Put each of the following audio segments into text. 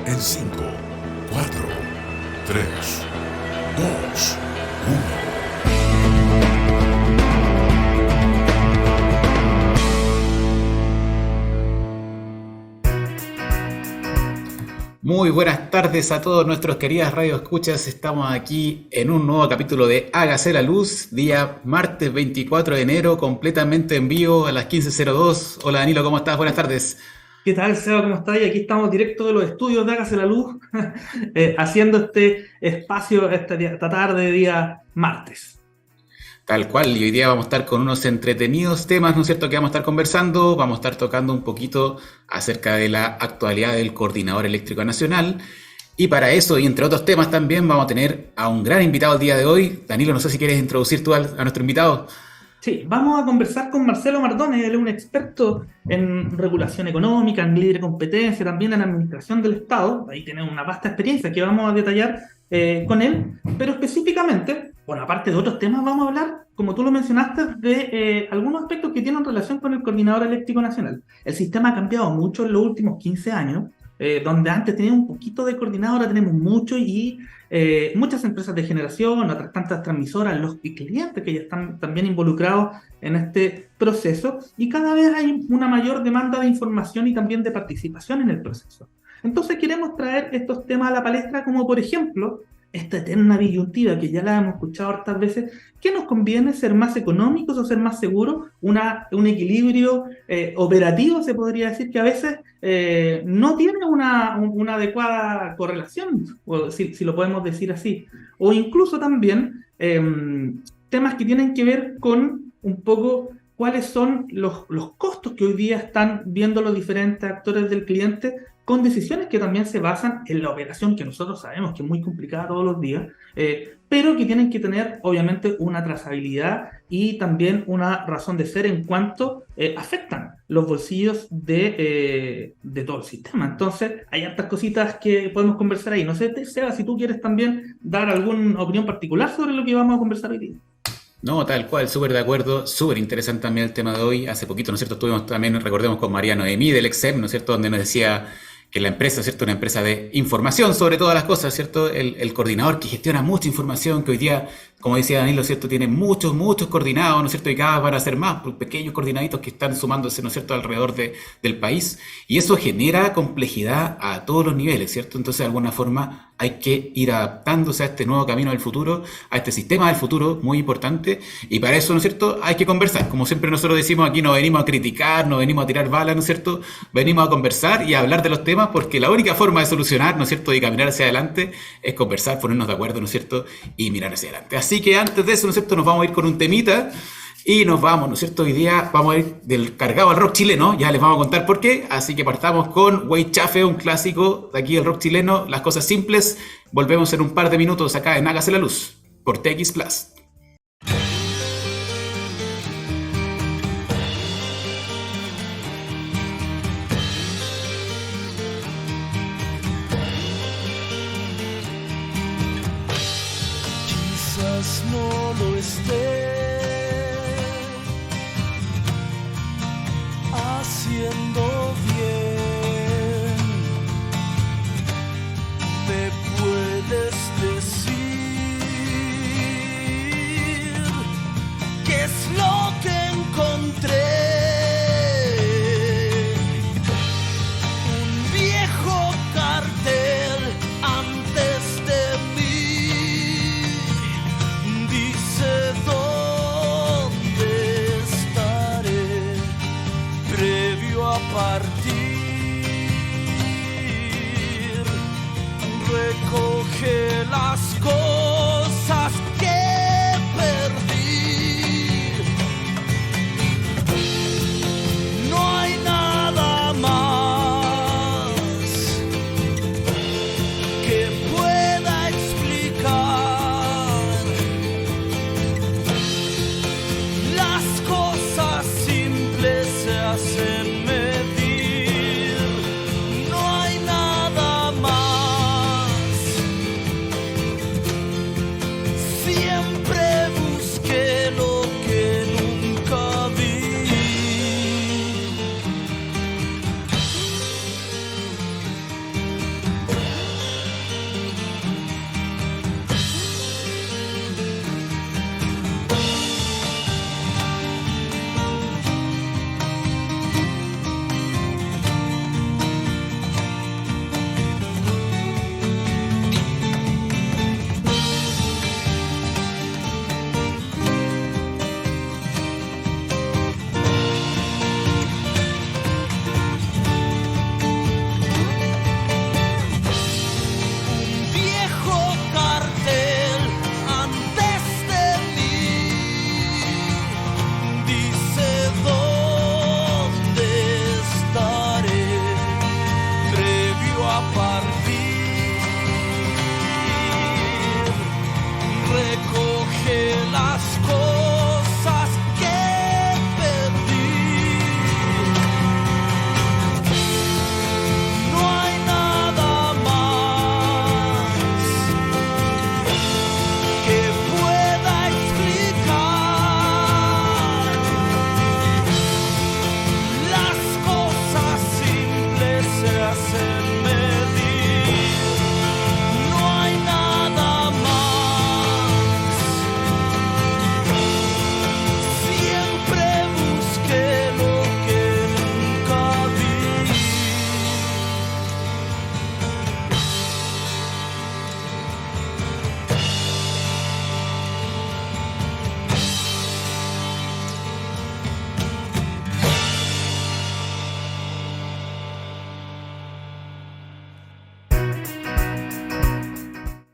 en 5, 4, 3, 2, 1. Muy buenas tardes a todos nuestros queridas radioescuchas. Estamos aquí en un nuevo capítulo de Hágase la Luz, día martes 24 de enero, completamente en vivo a las 15:02. Hola Danilo, ¿cómo estás? Buenas tardes. ¿Qué tal, Seba? ¿Cómo estás? Y aquí estamos directo de los estudios de Hágase la Luz, haciendo este espacio esta tarde de día martes. Tal cual, y hoy día vamos a estar con unos entretenidos temas, ¿no es cierto?, que vamos a estar conversando. Vamos a estar tocando un poquito acerca de la actualidad del Coordinador Eléctrico Nacional. Y para eso, y entre otros temas también, vamos a tener a un gran invitado el día de hoy. Danilo, no sé si quieres introducir tú a nuestro invitado. Sí, vamos a conversar con Marcelo Mardones. Él es un experto en regulación económica, en libre competencia, también en administración del Estado. Ahí tiene una vasta experiencia que vamos a detallar con él. Pero específicamente, bueno, aparte de otros temas, vamos a hablar, como tú lo mencionaste, de algunos aspectos que tienen relación con el Coordinador Eléctrico Nacional. El sistema ha cambiado mucho en los últimos 15 años. Donde antes teníamos un poquito de coordinador, ahora tenemos mucho y muchas empresas de generación, otras tantas transmisoras, los clientes que ya están también involucrados en este proceso, y cada vez hay una mayor demanda de información y también de participación en el proceso. Entonces queremos traer estos temas a la palestra, como por ejemplo esta eterna disyuntiva que ya la hemos escuchado hartas veces: ¿qué nos conviene, ser más económicos o ser más seguros? Un equilibrio operativo, se podría decir, que a veces no tiene una adecuada correlación, o si lo podemos decir así. O incluso también temas que tienen que ver con un poco cuáles son los costos que hoy día están viendo los diferentes actores del cliente, con decisiones que también se basan en la operación, que nosotros sabemos que es muy complicada todos los días, pero que tienen que tener obviamente una trazabilidad y también una razón de ser en cuanto afectan los bolsillos de todo el sistema. Entonces hay hartas cositas que podemos conversar ahí. No sé, Seba, si tú quieres también dar alguna opinión particular sobre lo que vamos a conversar hoy día. No, tal cual, súper de acuerdo, súper interesante también el tema de hoy. Hace poquito, ¿no es cierto?, estuvimos también, recordemos, con Mariano Noemí del EXEM, ¿no es cierto?, donde nos decía que la empresa, ¿cierto?, una empresa de información sobre todas las cosas, ¿cierto?, el coordinador que gestiona mucha información, que hoy día, como decía Danilo, ¿cierto?, tiene muchos coordinados, ¿no es cierto?, y cada vez van a ser más pequeños coordinaditos que están sumándose, ¿no es cierto?, alrededor del país, y eso genera complejidad a todos los niveles, ¿cierto? Entonces, de alguna forma, hay que ir adaptándose a este nuevo camino del futuro, a este sistema del futuro, muy importante, y para eso, ¿no es cierto?, hay que conversar. Como siempre nosotros decimos, aquí no venimos a criticar, no venimos a tirar balas, ¿no es cierto?, venimos a conversar y a hablar de los temas, porque la única forma de solucionar, ¿no es cierto?, y caminar hacia adelante es conversar, ponernos de acuerdo, ¿no es cierto?, y mirar hacia adelante. Así que antes de eso, ¿no es cierto?, nos vamos a ir con un temita y nos vamos, ¿no es cierto?, hoy día vamos a ir del cargado al rock chileno, ya les vamos a contar por qué, así que partamos con Way Chafe, un clásico de aquí del rock chileno, Las Cosas Simples. Volvemos en un par de minutos acá en Hágase la Luz, por TX Plus. Quizás no lo esté haciendo bien. Me puedes decir qué es lo que encontré. Un viejo cartel antes de mí dice dónde estaré previo a partir.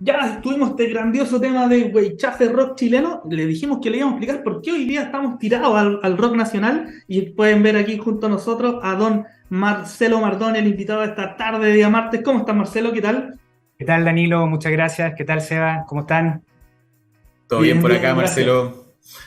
ya tuvimos este grandioso tema de Weichafe rock chileno. Le dijimos que le íbamos a explicar por qué hoy día estamos tirados al rock nacional. Y pueden ver aquí junto a nosotros a don Marcelo Mardone, el invitado de esta tarde de día martes. ¿Cómo estás, Marcelo? ¿Qué tal? ¿Qué tal, Danilo? Muchas gracias. ¿Qué tal, Seba? ¿Cómo están? Todo bien por acá, gracias. Marcelo.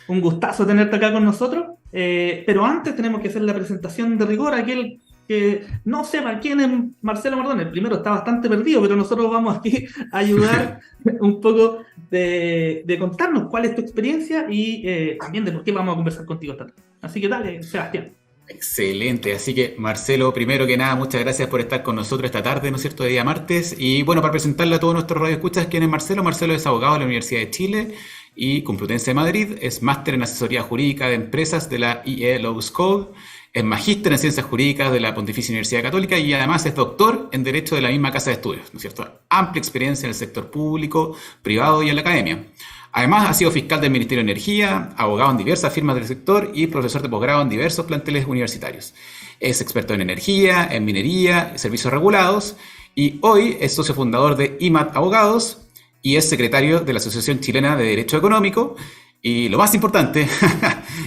Un gustazo tenerte acá con nosotros. Pero antes tenemos que hacer la presentación de rigor. Aquel que no sepa quién es Marcelo Mardone, el primero está bastante perdido, pero nosotros vamos aquí a ayudar un poco de contarnos cuál es tu experiencia y también de por qué vamos a conversar contigo esta tarde. Así que dale, Sebastián. Excelente, así que Marcelo, primero que nada, muchas gracias por estar con nosotros esta tarde, ¿no es cierto?, de día martes. Y bueno, para presentarle a todos nuestros radioescuchas quién es Marcelo. Marcelo es abogado de la Universidad de Chile y Complutense de Madrid, es máster en asesoría jurídica de empresas de la IE Law School, es magíster en ciencias jurídicas de la Pontificia Universidad Católica y además es doctor en Derecho de la misma casa de estudios, ¿no es cierto? Amplia experiencia en el sector público, privado y en la academia. Además, ha sido fiscal del Ministerio de Energía, abogado en diversas firmas del sector y profesor de posgrado en diversos planteles universitarios. Es experto en energía, en minería, servicios regulados y hoy es socio fundador de IMAT Abogados y es secretario de la Asociación Chilena de Derecho Económico y lo más importante,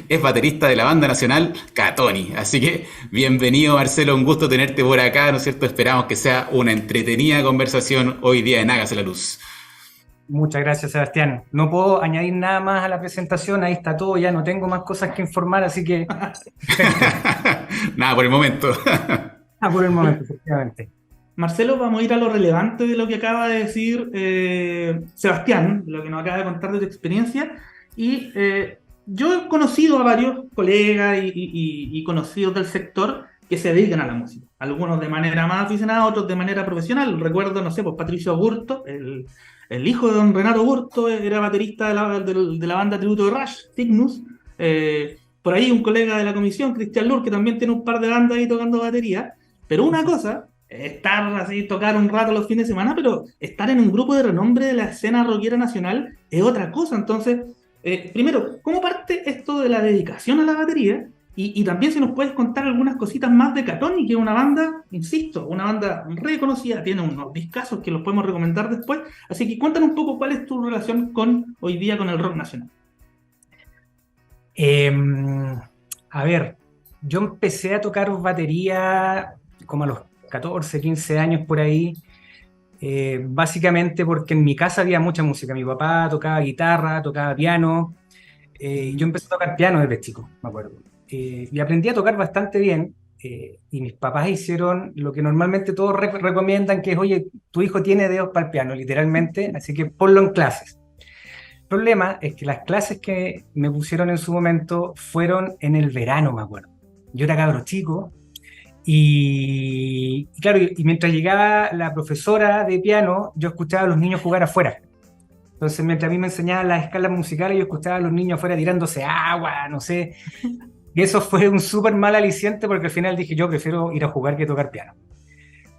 es baterista de la banda nacional Catoni. Así que bienvenido, Marcelo, un gusto tenerte por acá, ¿no es cierto? Esperamos que sea una entretenida conversación hoy día en Hágase la Luz. Muchas gracias, Sebastián. No puedo añadir nada más a la presentación, ahí está todo, ya no tengo más cosas que informar, así que... Nada por el momento. por el momento, efectivamente. Marcelo, vamos a ir a lo relevante de lo que acaba de decir Sebastián, lo que nos acaba de contar de tu experiencia. Y yo he conocido a varios colegas y conocidos del sector que se dedican a la música. Algunos de manera más aficionada, otros de manera profesional. Recuerdo, no sé, pues Patricio Burto, el hijo de don Renato Burto, era baterista de la banda tributo de Rush, Cygnus. Por ahí un colega de la comisión, Cristian Lur, que también tiene un par de bandas ahí tocando batería. Pero una cosa, estar así, tocar un rato los fines de semana, pero estar en un grupo de renombre de la escena rockera nacional es otra cosa. Entonces, primero, ¿cómo parte esto de la dedicación a la batería? Y también si nos puedes contar algunas cositas más de Catoni, que es una banda, insisto, una banda reconocida, tiene unos discazos que los podemos recomendar después. Así que cuéntanos un poco cuál es tu relación hoy día con el rock nacional. A ver, yo empecé a tocar batería como a los 14, 15 años por ahí, básicamente porque en mi casa había mucha música. Mi papá tocaba guitarra, tocaba piano, yo empecé a tocar piano desde chico, me acuerdo. Y aprendí a tocar bastante bien, y mis papás hicieron lo que normalmente todos recomiendan, que es, oye, tu hijo tiene dedos para el piano, literalmente, así que ponlo en clases. El problema es que las clases que me pusieron en su momento fueron en el verano, me acuerdo. Yo era cabro chico, y claro, y mientras llegaba la profesora de piano, yo escuchaba a los niños jugar afuera. Entonces, mientras a mí me enseñaban las escalas musicales, yo escuchaba a los niños afuera tirándose agua, no sé. Y eso fue un súper mal aliciente porque al final dije, yo prefiero ir a jugar que tocar piano.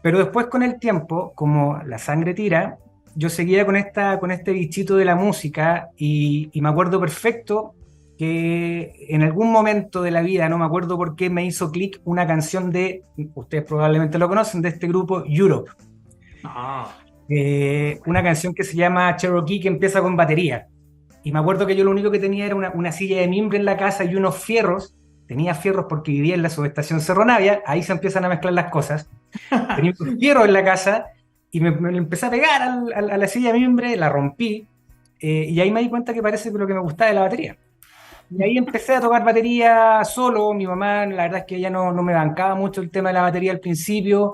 Pero después, con el tiempo, como la sangre tira, yo seguía con este bichito de la música y me acuerdo perfecto que en algún momento de la vida, no me acuerdo por qué, me hizo clic una canción de, ustedes probablemente lo conocen, de este grupo Europe. Una canción que se llama Cherokee, que empieza con batería. Y me acuerdo que yo lo único que tenía era una silla de mimbre en la casa y unos fierros. Tenía fierros porque vivía en la subestación Cerro Navia, ahí se empiezan a mezclar las cosas. Tenía unos fierros en la casa y me empecé a pegar a la silla de mimbre, la rompí, y ahí me di cuenta que parece que lo que me gustaba de la batería. Y ahí empecé a tocar batería solo. Mi mamá, la verdad es que ella no me bancaba mucho el tema de la batería al principio.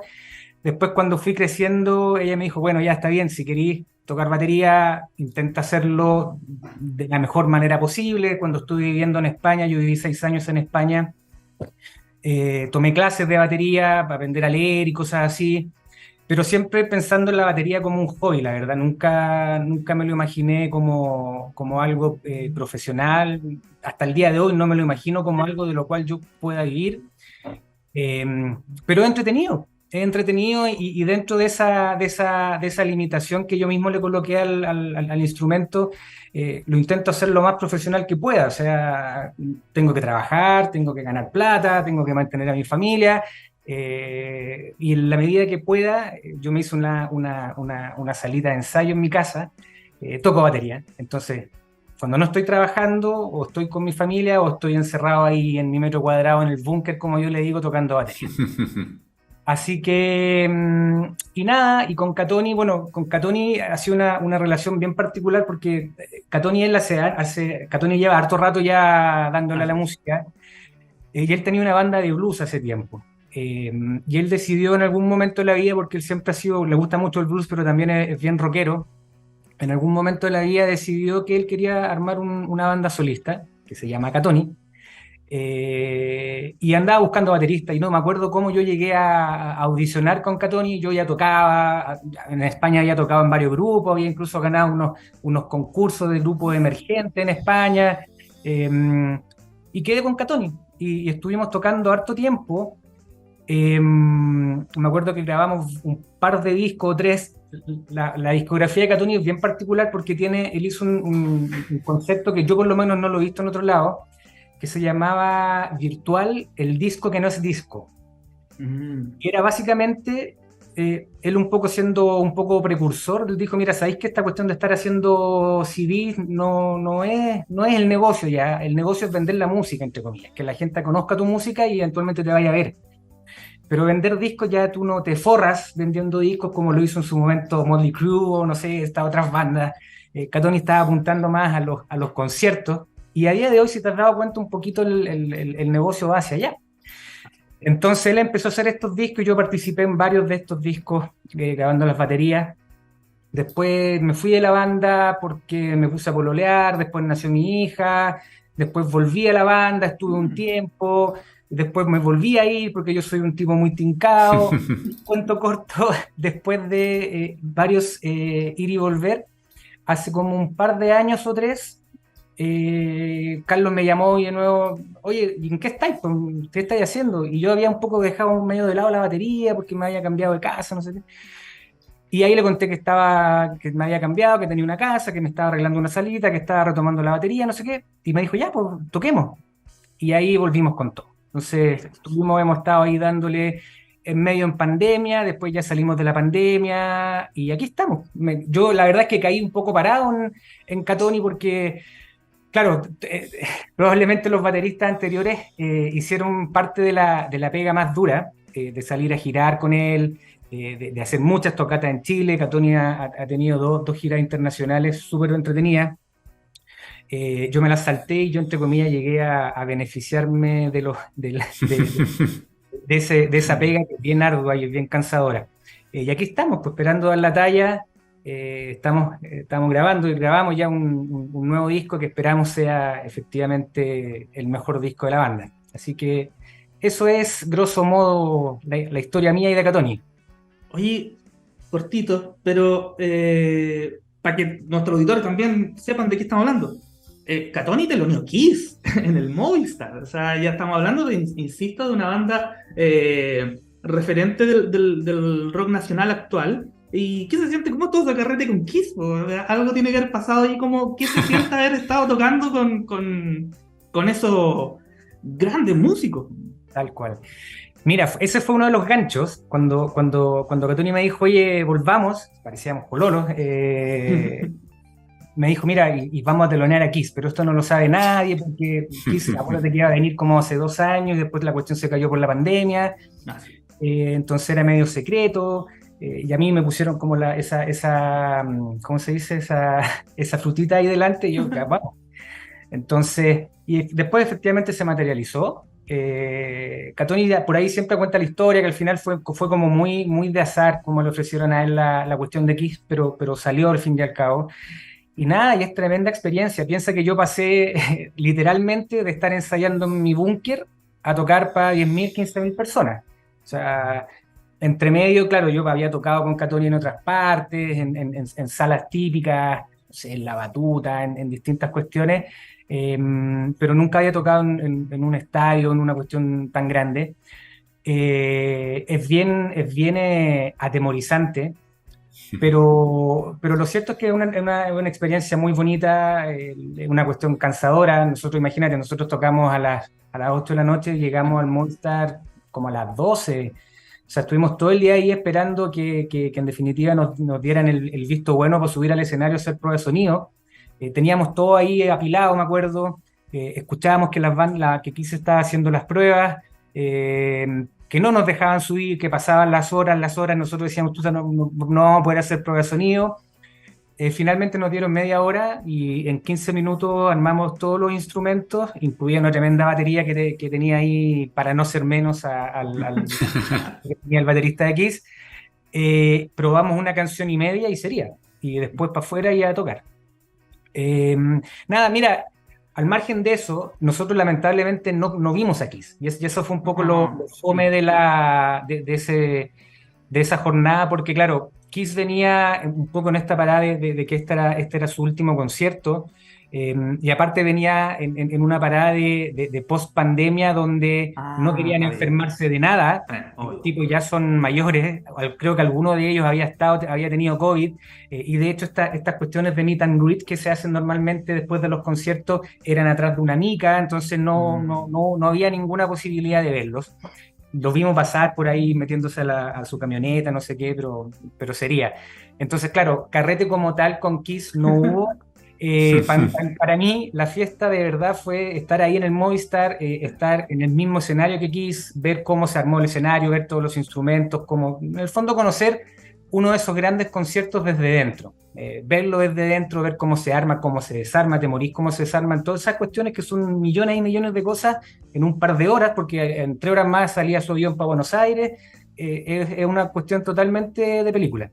Después, cuando fui creciendo, ella me dijo, bueno, ya está bien, si querís tocar batería, intenta hacerlo de la mejor manera posible. Cuando estuve viviendo en España, yo viví 6 años en España, tomé clases de batería para aprender a leer y cosas así, pero siempre pensando en la batería como un hobby, la verdad. Nunca me lo imaginé como algo profesional. Hasta el día de hoy no me lo imagino como algo de lo cual yo pueda vivir, pero es entretenido y dentro de esa limitación que yo mismo le coloqué al instrumento, lo intento hacer lo más profesional que pueda. O sea, tengo que trabajar, tengo que ganar plata, tengo que mantener a mi familia, Y en la medida que pueda, yo me hice una salita de ensayo en mi casa, toco batería. Entonces, cuando no estoy trabajando, o estoy con mi familia, o estoy encerrado ahí en mi metro cuadrado, en el búnker, como yo le digo, tocando batería. Así que, y nada, y con Catoni, bueno, con Catoni ha sido una relación bien particular porque Catoni Catoni lleva harto rato ya dándole a la música, y él tenía una banda de blues hace tiempo. Y él decidió en algún momento de la vida, porque él siempre le gusta mucho el blues, pero también es bien rockero, en algún momento de la vida decidió que él quería armar una banda solista, que se llama Catoni, y andaba buscando bateristas, y no me acuerdo cómo yo llegué a audicionar con Catoni. Yo ya tocaba, en España había tocado en varios grupos, había incluso ganado unos concursos de grupos emergentes en España, y quedé con Catoni, y estuvimos tocando harto tiempo. Me acuerdo que grabamos un par de discos, 3. La discografía de Catoni es bien particular porque él hizo un concepto que yo por lo menos no lo he visto en otro lado, que se llamaba Virtual, el disco que no es disco. Y era básicamente él un poco siendo un poco precursor. Él dijo, mira, ¿sabéis que esta cuestión de estar haciendo CDs no es el negocio ya? El negocio es vender la música, entre comillas, que la gente conozca tu música y eventualmente te vaya a ver. Pero vender discos, ya tú no te forras vendiendo discos como lo hizo en su momento Motley Crue o no sé, estas otras bandas. Catoni estaba apuntando más a los conciertos, y a día de hoy, si te has dado cuenta, un poquito el negocio va hacia allá. Entonces él empezó a hacer estos discos y yo participé en varios de estos discos, grabando las baterías. Después me fui de la banda porque me puse a pololear, después nació mi hija, después volví a la banda, estuve un tiempo, después me volví a ir porque yo soy un tipo muy tincado. Cuento corto, después de varios ir y volver, hace como un par de años o 3, Carlos me llamó y de nuevo, oye, ¿y en qué estáis? ¿Qué estáis haciendo? Y yo había un poco dejado medio de lado la batería porque me había cambiado de casa, no sé qué. Y ahí le conté que me había cambiado, que tenía una casa, que me estaba arreglando una salita, que estaba retomando la batería, no sé qué. Y me dijo, ya, pues toquemos. Y ahí volvimos con todo. Entonces, hemos estado ahí dándole en medio en pandemia, después ya salimos de la pandemia y aquí estamos. Yo la verdad es que caí un poco parado en Catoni porque, claro, probablemente los bateristas anteriores hicieron parte de la pega más dura, de salir a girar con él, de hacer muchas tocatas en Chile. Catoni ha tenido dos giras internacionales súper entretenidas. Yo me las salté y yo, entre comillas, llegué a beneficiarme de esa pega que es bien ardua y es bien cansadora. Y aquí estamos, pues, esperando dar la talla. Estamos grabando y grabamos ya un nuevo disco que esperamos sea efectivamente el mejor disco de la banda. Así que eso es, grosso modo, la historia mía y de Catoni. Oye, cortito, pero para que nuestros auditores también sepan de qué estamos hablando. Catoni teloneó Kiss en el Movistar. O sea, ya estamos hablando, insisto, de una banda referente del rock nacional actual. ¿Y qué se siente? ¿Cómo todo se carrete con Kiss? Algo tiene que haber pasado ahí. ¿Qué se siente haber estado tocando con esos grandes músicos? Tal cual. Mira, ese fue uno de los ganchos cuando Catoni me dijo, oye, volvamos, parecíamos coloros, me dijo, mira, y vamos a telonear a Kiss, pero esto no lo sabe nadie, porque Kiss, acuérdate que iba a venir como hace 2 años, y después la cuestión se cayó por la pandemia, entonces era medio secreto, y a mí me pusieron como esa ¿cómo se dice? Esa frutita ahí delante, y yo, vamos. Entonces, y después efectivamente se materializó. Catoni por ahí siempre cuenta la historia, que al final fue como muy, muy de azar, como le ofrecieron a él la cuestión de Kiss, pero salió al fin y al cabo. Y nada, y es tremenda experiencia. Piensa que yo pasé literalmente de estar ensayando en mi búnker a tocar para 10.000, 15.000 personas. O sea, entre medio, claro, yo había tocado con Catoni en otras partes, en salas típicas, no sé, en La Batuta, en distintas cuestiones, pero nunca había tocado en un estadio, en una cuestión tan grande. Es bien atemorizante, pero lo cierto es que es una experiencia muy bonita, una cuestión cansadora. Nosotros, imagínate, nosotros tocamos a las 8 de la noche, llegamos al Movistar como a las 12. O sea, estuvimos todo el día ahí esperando que en definitiva nos dieran el visto bueno para subir al escenario a hacer prueba de sonido. Teníamos todo ahí apilado, me acuerdo. Escuchábamos que que Kiss estaba haciendo las pruebas, que no nos dejaban subir, que pasaban las horas, nosotros decíamos, tú no vamos a poder hacer prueba de sonido. Finalmente nos dieron media hora y en 15 minutos armamos todos los instrumentos, incluía una tremenda batería que tenía ahí, para no ser menos que tenía el baterista de Kiss. Probamos una canción y media y sería, y después para afuera y a tocar. Nada, mira, al margen de eso, nosotros lamentablemente no vimos a Kiss, y eso fue un poco lo fome de esa jornada, porque claro, Kiss venía un poco en esta parada de que este era su último concierto, y aparte venía en una parada de post-pandemia donde no querían enfermarse de nada. Los tipos ya son mayores, creo que alguno de ellos había tenido COVID, y de hecho estas cuestiones de meet and greet que se hacen normalmente después de los conciertos eran atrás de una mica, entonces no había ninguna posibilidad de verlos. Los vimos pasar por ahí metiéndose a su camioneta, no sé qué, pero sería. Entonces, claro, carrete como tal con Kiss no hubo. Para mí, la fiesta de verdad fue estar ahí en el Movistar, estar en el mismo escenario que Kiss, ver cómo se armó el escenario, ver todos los instrumentos, como en el fondo conocer uno de esos grandes conciertos desde dentro. Verlo desde dentro, ver cómo se arma, cómo se desarma, te morís, cómo se desarman, todas esas cuestiones que son millones y millones de cosas en un par de horas, porque en 3 horas más salía su avión para Buenos Aires. Es una cuestión totalmente de película.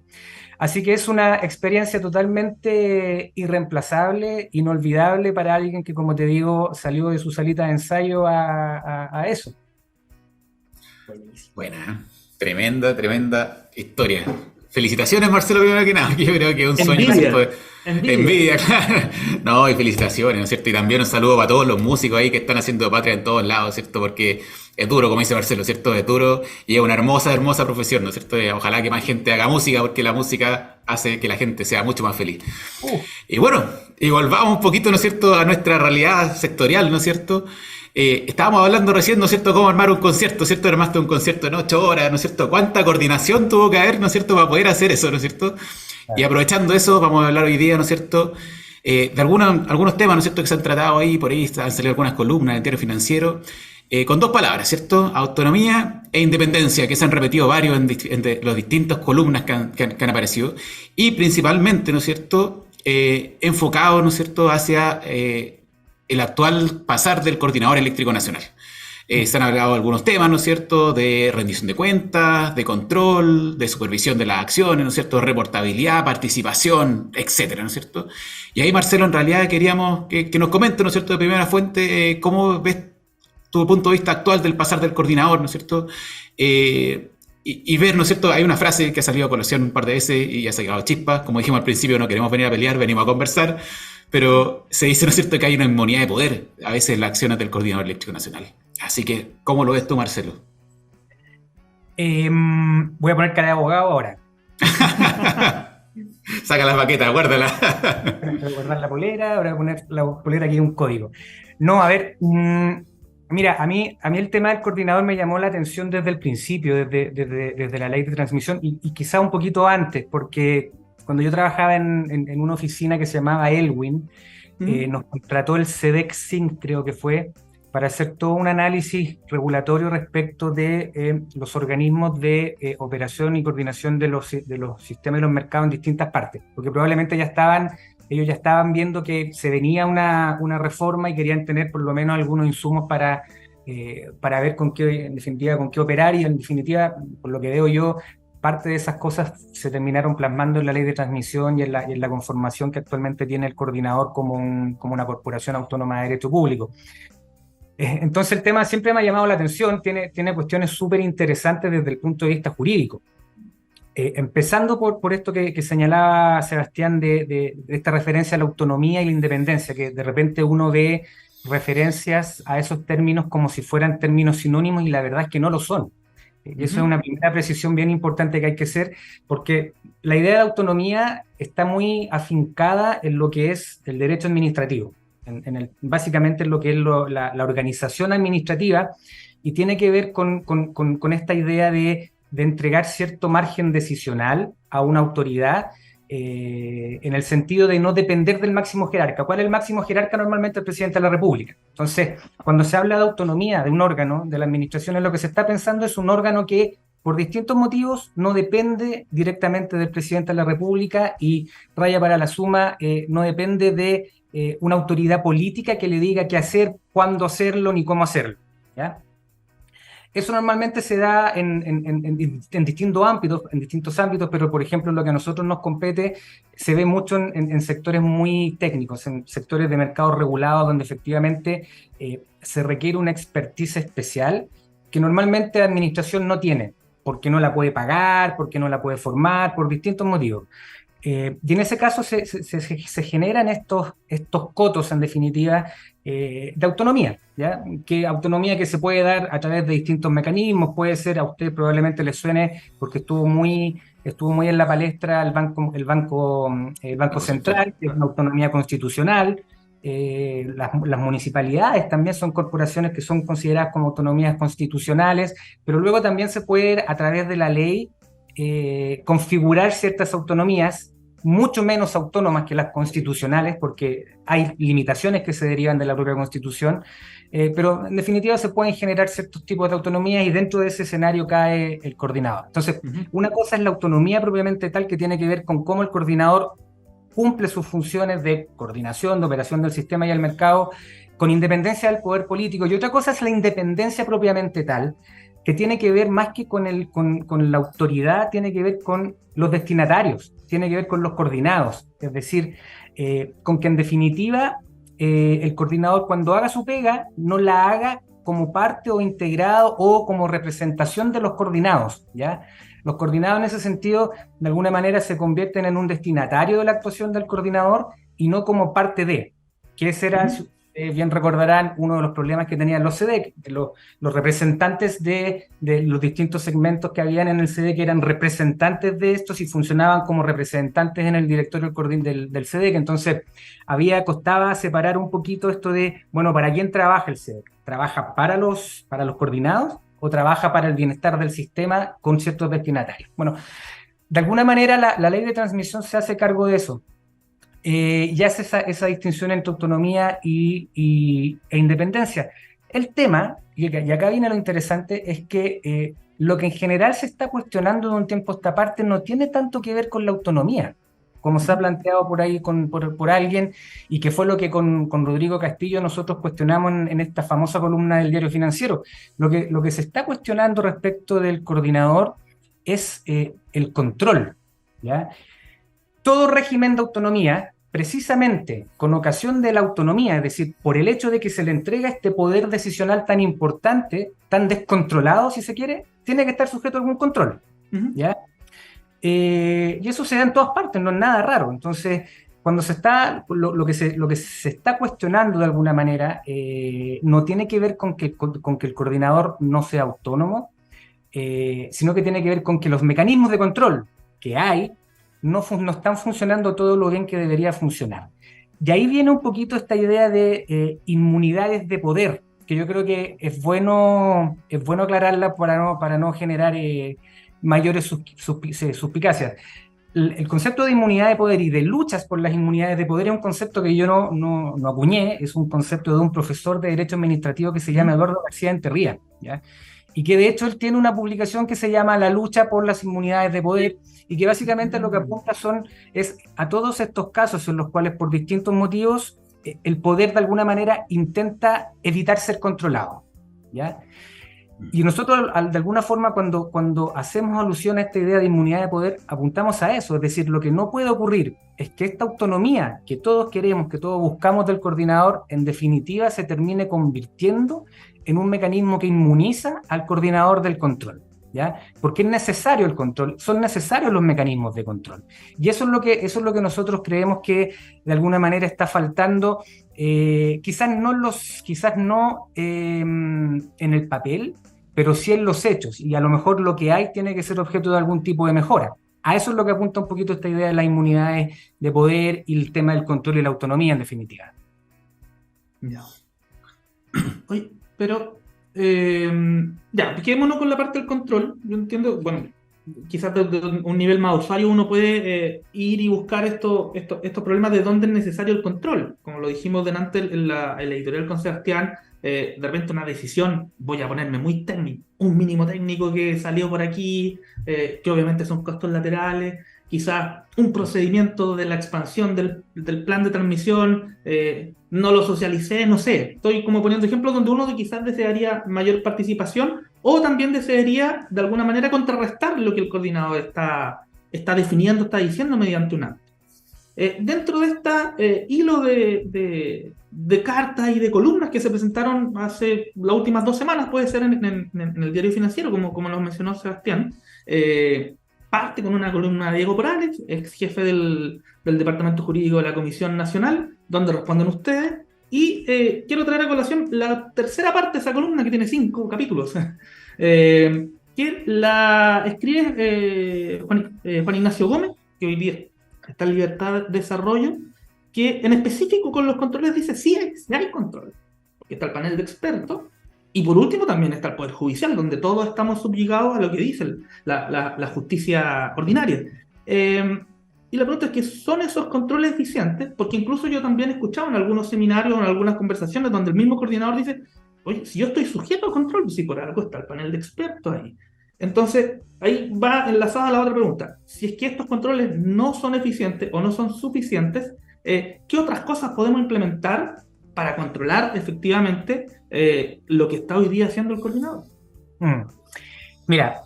Así que es una experiencia totalmente irreemplazable, inolvidable para alguien que, como te digo, salió de su salita de ensayo a eso. Buena, tremenda historia. Felicitaciones, Marcelo, primero que nada, que yo creo que es un sueño. Envidia, claro. No, y felicitaciones, ¿no es cierto? Y también un saludo para todos los músicos ahí que están haciendo patria en todos lados, ¿cierto? Porque es duro, como dice Marcelo, ¿cierto? Es duro y es una hermosa profesión, ¿no es cierto? Y ojalá que más gente haga música, porque la música hace que la gente sea mucho más feliz. Y bueno, y volvamos un poquito, ¿no es cierto?, a nuestra realidad sectorial, ¿no es cierto? Estábamos hablando recién, ¿no es cierto?, cómo armar un concierto, ¿cierto? Armaste un concierto en 8 horas, ¿no es cierto? ¿Cuánta coordinación tuvo que haber, ¿no es cierto?, para poder hacer eso, ¿no es cierto? Claro. Y aprovechando eso, vamos a hablar hoy día, ¿no es cierto?, de algunos temas, ¿no es cierto?, que se han tratado ahí, por ahí han salido algunas columnas en el diario financiero, con 2 palabras, ¿cierto? Autonomía e independencia, que se han repetido varios en los distintas columnas que han aparecido, y principalmente, ¿no es cierto?, enfocado, ¿no es cierto?, hacia el actual pasar del Coordinador Eléctrico Nacional. Se han hablado algunos temas, ¿no es cierto?, de rendición de cuentas, de control, de supervisión de las acciones, ¿no es cierto?, reportabilidad, participación, etcétera, ¿no es cierto? Y ahí, Marcelo, en realidad queríamos que nos comentes, ¿no es cierto?, de primera fuente, cómo ves tu punto de vista actual del pasar del coordinador, ¿no es cierto? Y ver, ¿no es cierto? Hay una frase que ha salido a colación un par de veces y ha sacado chispas. Como dijimos al principio, no queremos venir a pelear, venimos a conversar. Pero se dice, ¿no es cierto?, que hay una inmunidad de poder a veces en las acciones del Coordinador Eléctrico Nacional. Así que, ¿cómo lo ves tú, Marcelo? Voy a poner cara de abogado ahora. Saca las baquetas, guárdala. Voy a guardar la polera, ahora voy a poner la polera aquí en un código. No, a ver... Mira, a mí el tema del coordinador me llamó la atención desde el principio, desde la ley de transmisión y quizá un poquito antes, porque cuando yo trabajaba en una oficina que se llamaba Elwin, nos contrató el SEDEC-SINC, creo que fue, para hacer todo un análisis regulatorio respecto de los organismos de operación y coordinación de los sistemas de los mercados en distintas partes, porque probablemente ellos ya estaban viendo que se venía una reforma y querían tener por lo menos algunos insumos para ver en definitiva, con qué operar, y en definitiva, por lo que veo yo, parte de esas cosas se terminaron plasmando en la ley de transmisión y en la conformación que actualmente tiene el coordinador como una corporación autónoma de derecho público. Entonces el tema siempre me ha llamado la atención, tiene cuestiones súper interesantes desde el punto de vista jurídico. Empezando por esto que señalaba Sebastián de esta referencia a la autonomía y la independencia, que de repente uno ve referencias a esos términos como si fueran términos sinónimos y la verdad es que no lo son. Y eso es una primera precisión bien importante que hay que hacer, porque la idea de autonomía está muy afincada en lo que es el derecho administrativo, básicamente en lo que es la organización administrativa, y tiene que ver con esta idea de entregar cierto margen decisional a una autoridad, en el sentido de no depender del máximo jerarca. ¿Cuál es el máximo jerarca? Normalmente el presidente de la República. Entonces, cuando se habla de autonomía de un órgano, de la administración, lo que se está pensando es un órgano que, por distintos motivos, no depende directamente del presidente de la República y, raya para la suma, no depende de una autoridad política que le diga qué hacer, cuándo hacerlo, ni cómo hacerlo, ¿ya? Eso normalmente se da en distintos ámbitos, pero por ejemplo lo que a nosotros nos compete se ve mucho en sectores muy técnicos, en sectores de mercado regulado, donde efectivamente se requiere una expertise especial que normalmente la administración no tiene, porque no la puede pagar, porque no la puede formar, por distintos motivos. Y en ese caso se generan estos cotos, en definitiva, de autonomía, ¿ya? Autonomía que se puede dar a través de distintos mecanismos. Puede ser, a usted probablemente le suene, porque estuvo muy en la palestra el Banco Central, que es una autonomía constitucional. Las municipalidades también son corporaciones que son consideradas como autonomías constitucionales, pero luego también se puede, a través de la ley, configurar ciertas autonomías mucho menos autónomas que las constitucionales, porque hay limitaciones que se derivan de la propia Constitución, pero en definitiva se pueden generar ciertos tipos de autonomía, y dentro de ese escenario cae el coordinador. Entonces, una cosa es la autonomía propiamente tal, que tiene que ver con cómo el coordinador cumple sus funciones de coordinación, de operación del sistema y el mercado, con independencia del poder político, y otra cosa es la independencia propiamente tal, que tiene que ver más que con la autoridad, tiene que ver con los destinatarios, tiene que ver con los coordinados, es decir, con que en definitiva el coordinador, cuando haga su pega, no la haga como parte o integrado o como representación de los coordinados, ¿ya? Los coordinados en ese sentido, de alguna manera, se convierten en un destinatario de la actuación del coordinador y no como parte de, que ese era, bien recordarán, uno de los problemas que tenían los CDEC, los representantes de los distintos segmentos que habían en el CDEC eran representantes de estos y funcionaban como representantes en el directorio del CDEC. Entonces costaba separar un poquito esto de, bueno, ¿para quién trabaja el CDEC? ¿Trabaja para los coordinados o trabaja para el bienestar del sistema con ciertos destinatarios? Bueno, de alguna manera la ley de transmisión se hace cargo de eso. Y hace esa distinción entre autonomía e independencia. El tema, y acá viene lo interesante, es que lo que en general se está cuestionando de un tiempo a esta parte no tiene tanto que ver con la autonomía, como se ha planteado por ahí por alguien, y que fue lo que con Rodrigo Castillo nosotros cuestionamos en esta famosa columna del Diario Financiero. Lo que se está cuestionando respecto del coordinador es el control, ¿ya? Todo régimen de autonomía, precisamente con ocasión de la autonomía, es decir, por el hecho de que se le entrega este poder decisional tan importante, tan descontrolado, si se quiere, tiene que estar sujeto a algún control, ¿ya? Y eso se da en todas partes, no es nada raro. Entonces, cuando lo que se está cuestionando de alguna manera, no tiene que ver con que el coordinador no sea autónomo, sino que tiene que ver con que los mecanismos de control que hay no están funcionando todo lo bien que debería funcionar. Y ahí viene un poquito esta idea de inmunidades de poder, que yo creo que es bueno aclararla para no generar mayores suspicacias. El concepto de inmunidad de poder y de luchas por las inmunidades de poder es un concepto que yo no acuñé, es un concepto de un profesor de Derecho Administrativo que se llama Eduardo García Enterría, ¿ya? Y que de hecho él tiene una publicación que se llama La lucha por las inmunidades de poder, y que básicamente lo que apunta es a todos estos casos en los cuales por distintos motivos el poder de alguna manera intenta evitar ser controlado, ¿ya? Y nosotros de alguna forma cuando hacemos alusión a esta idea de inmunidad de poder apuntamos a eso, es decir, lo que no puede ocurrir es que esta autonomía que todos queremos, que todos buscamos del coordinador, en definitiva se termine convirtiendo en un mecanismo que inmuniza al coordinador del control, ¿ya? Porque es necesario el control, son necesarios los mecanismos de control. Y eso es lo que nosotros creemos que de alguna manera está faltando, quizás no en el papel, pero sí en los hechos, y a lo mejor lo que hay tiene que ser objeto de algún tipo de mejora. A eso es lo que apunta un poquito esta idea de las inmunidades de poder y el tema del control y la autonomía, en definitiva. Ya. Oye, pero Ya, quedémonos con la parte del control. Yo entiendo, bueno, quizás de un nivel más usuario uno puede ir y buscar estos problemas de dónde es necesario el control. Como lo dijimos delante en la editorial con Sebastián, de repente una decisión, voy a ponerme muy técnico, un mínimo técnico que salió por aquí, que obviamente son costos laterales, quizás un procedimiento de la expansión del plan de transmisión, no lo socialicé, no sé, estoy como poniendo ejemplos donde uno quizás desearía mayor participación o también desearía de alguna manera contrarrestar lo que el coordinador está definiendo, está diciendo mediante un acto. Dentro de este hilo de cartas y de columnas que se presentaron hace las últimas 2 semanas, puede ser en el diario financiero, como nos mencionó Sebastián, parte con una columna de Diego Morales, ex jefe del Departamento Jurídico de la Comisión Nacional, donde responden ustedes, y quiero traer a colación la tercera parte de esa columna, que tiene 5 capítulos, que la escribe Juan Ignacio Gómez, que hoy día está en Libertad de Desarrollo, que en específico con los controles dice sí hay control, porque está el panel de expertos, y por último también está el Poder Judicial, donde todos estamos subyugados a lo que dice la justicia ordinaria. Y la pregunta es que ¿son esos controles eficientes? Porque incluso yo también he escuchado en algunos seminarios, en algunas conversaciones, donde el mismo coordinador dice, oye, si yo estoy sujeto a control, si por algo está el panel de expertos ahí. Entonces, ahí va enlazada la otra pregunta. Si es que estos controles no son eficientes o no son suficientes, ¿qué otras cosas podemos implementar para controlar efectivamente lo que está hoy día haciendo el coordinador? Mira,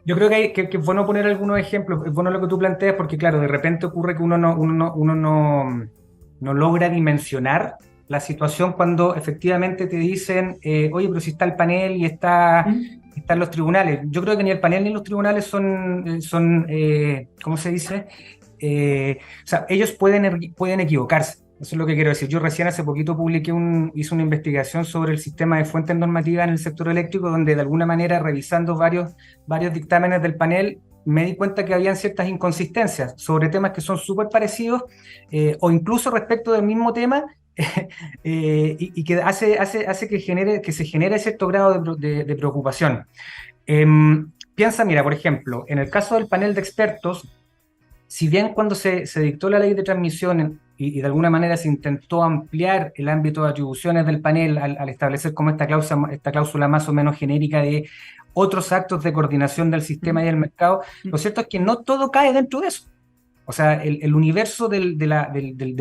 yo creo que es bueno poner algunos ejemplos, es bueno lo que tú planteas, porque claro, de repente ocurre que uno no logra dimensionar la situación cuando efectivamente te dicen, oye, pero si está el panel y están los tribunales. Yo creo que ni el panel ni los tribunales son ¿cómo se dice? O sea, ellos pueden equivocarse. Eso es lo que quiero decir. Yo recién hace poquito hice una investigación sobre el sistema de fuentes normativas en el sector eléctrico, donde de alguna manera, revisando varios dictámenes del panel, me di cuenta que habían ciertas inconsistencias sobre temas que son súper parecidos o incluso respecto del mismo tema y que hace que se genere cierto grado de preocupación. Piensa, mira, por ejemplo, en el caso del panel de expertos, si bien cuando se dictó la ley de transmisión y de alguna manera se intentó ampliar el ámbito de atribuciones del panel al establecer como esta cláusula más o menos genérica de otros actos de coordinación del sistema y del mercado, lo cierto es que no todo cae dentro de eso. O sea, el universo del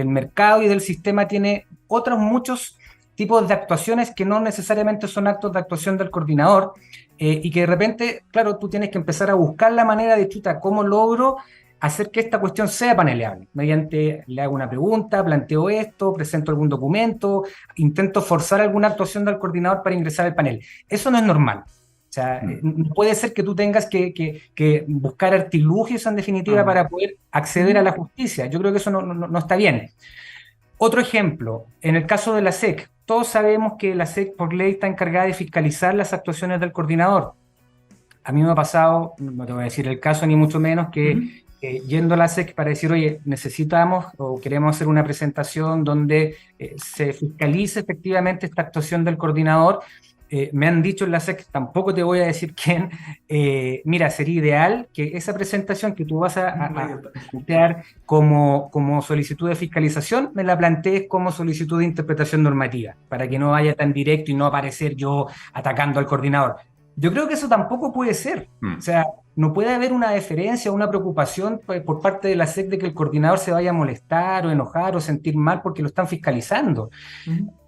mercado y del sistema tiene otros muchos tipos de actuaciones que no necesariamente son actos de actuación del coordinador y que de repente, claro, tú tienes que empezar a buscar la manera de, chuta, ¿cómo logro hacer que esta cuestión sea paneleable? Mediante, le hago una pregunta, planteo esto, presento algún documento, intento forzar alguna actuación del coordinador para ingresar al panel. Eso no es normal. O sea, no puede ser que tú tengas que buscar artilugios en definitiva para poder acceder a la justicia. Yo creo que eso no está bien. Otro ejemplo, en el caso de la SEC, todos sabemos que la SEC por ley está encargada de fiscalizar las actuaciones del coordinador. A mí me ha pasado, no te voy a decir el caso ni mucho menos, que yendo a la SEC para decir, oye, necesitamos o queremos hacer una presentación donde se fiscalice efectivamente esta actuación del coordinador. Me han dicho en la SEC, tampoco te voy a decir quién, mira, sería ideal que esa presentación que tú vas a plantear como solicitud de fiscalización, me la plantees como solicitud de interpretación normativa, para que no vaya tan directo y no aparecer yo atacando al coordinador. Yo creo que eso tampoco puede ser. O sea, no puede haber una deferencia o una preocupación por parte de la SEC de que el coordinador se vaya a molestar o enojar o sentir mal porque lo están fiscalizando.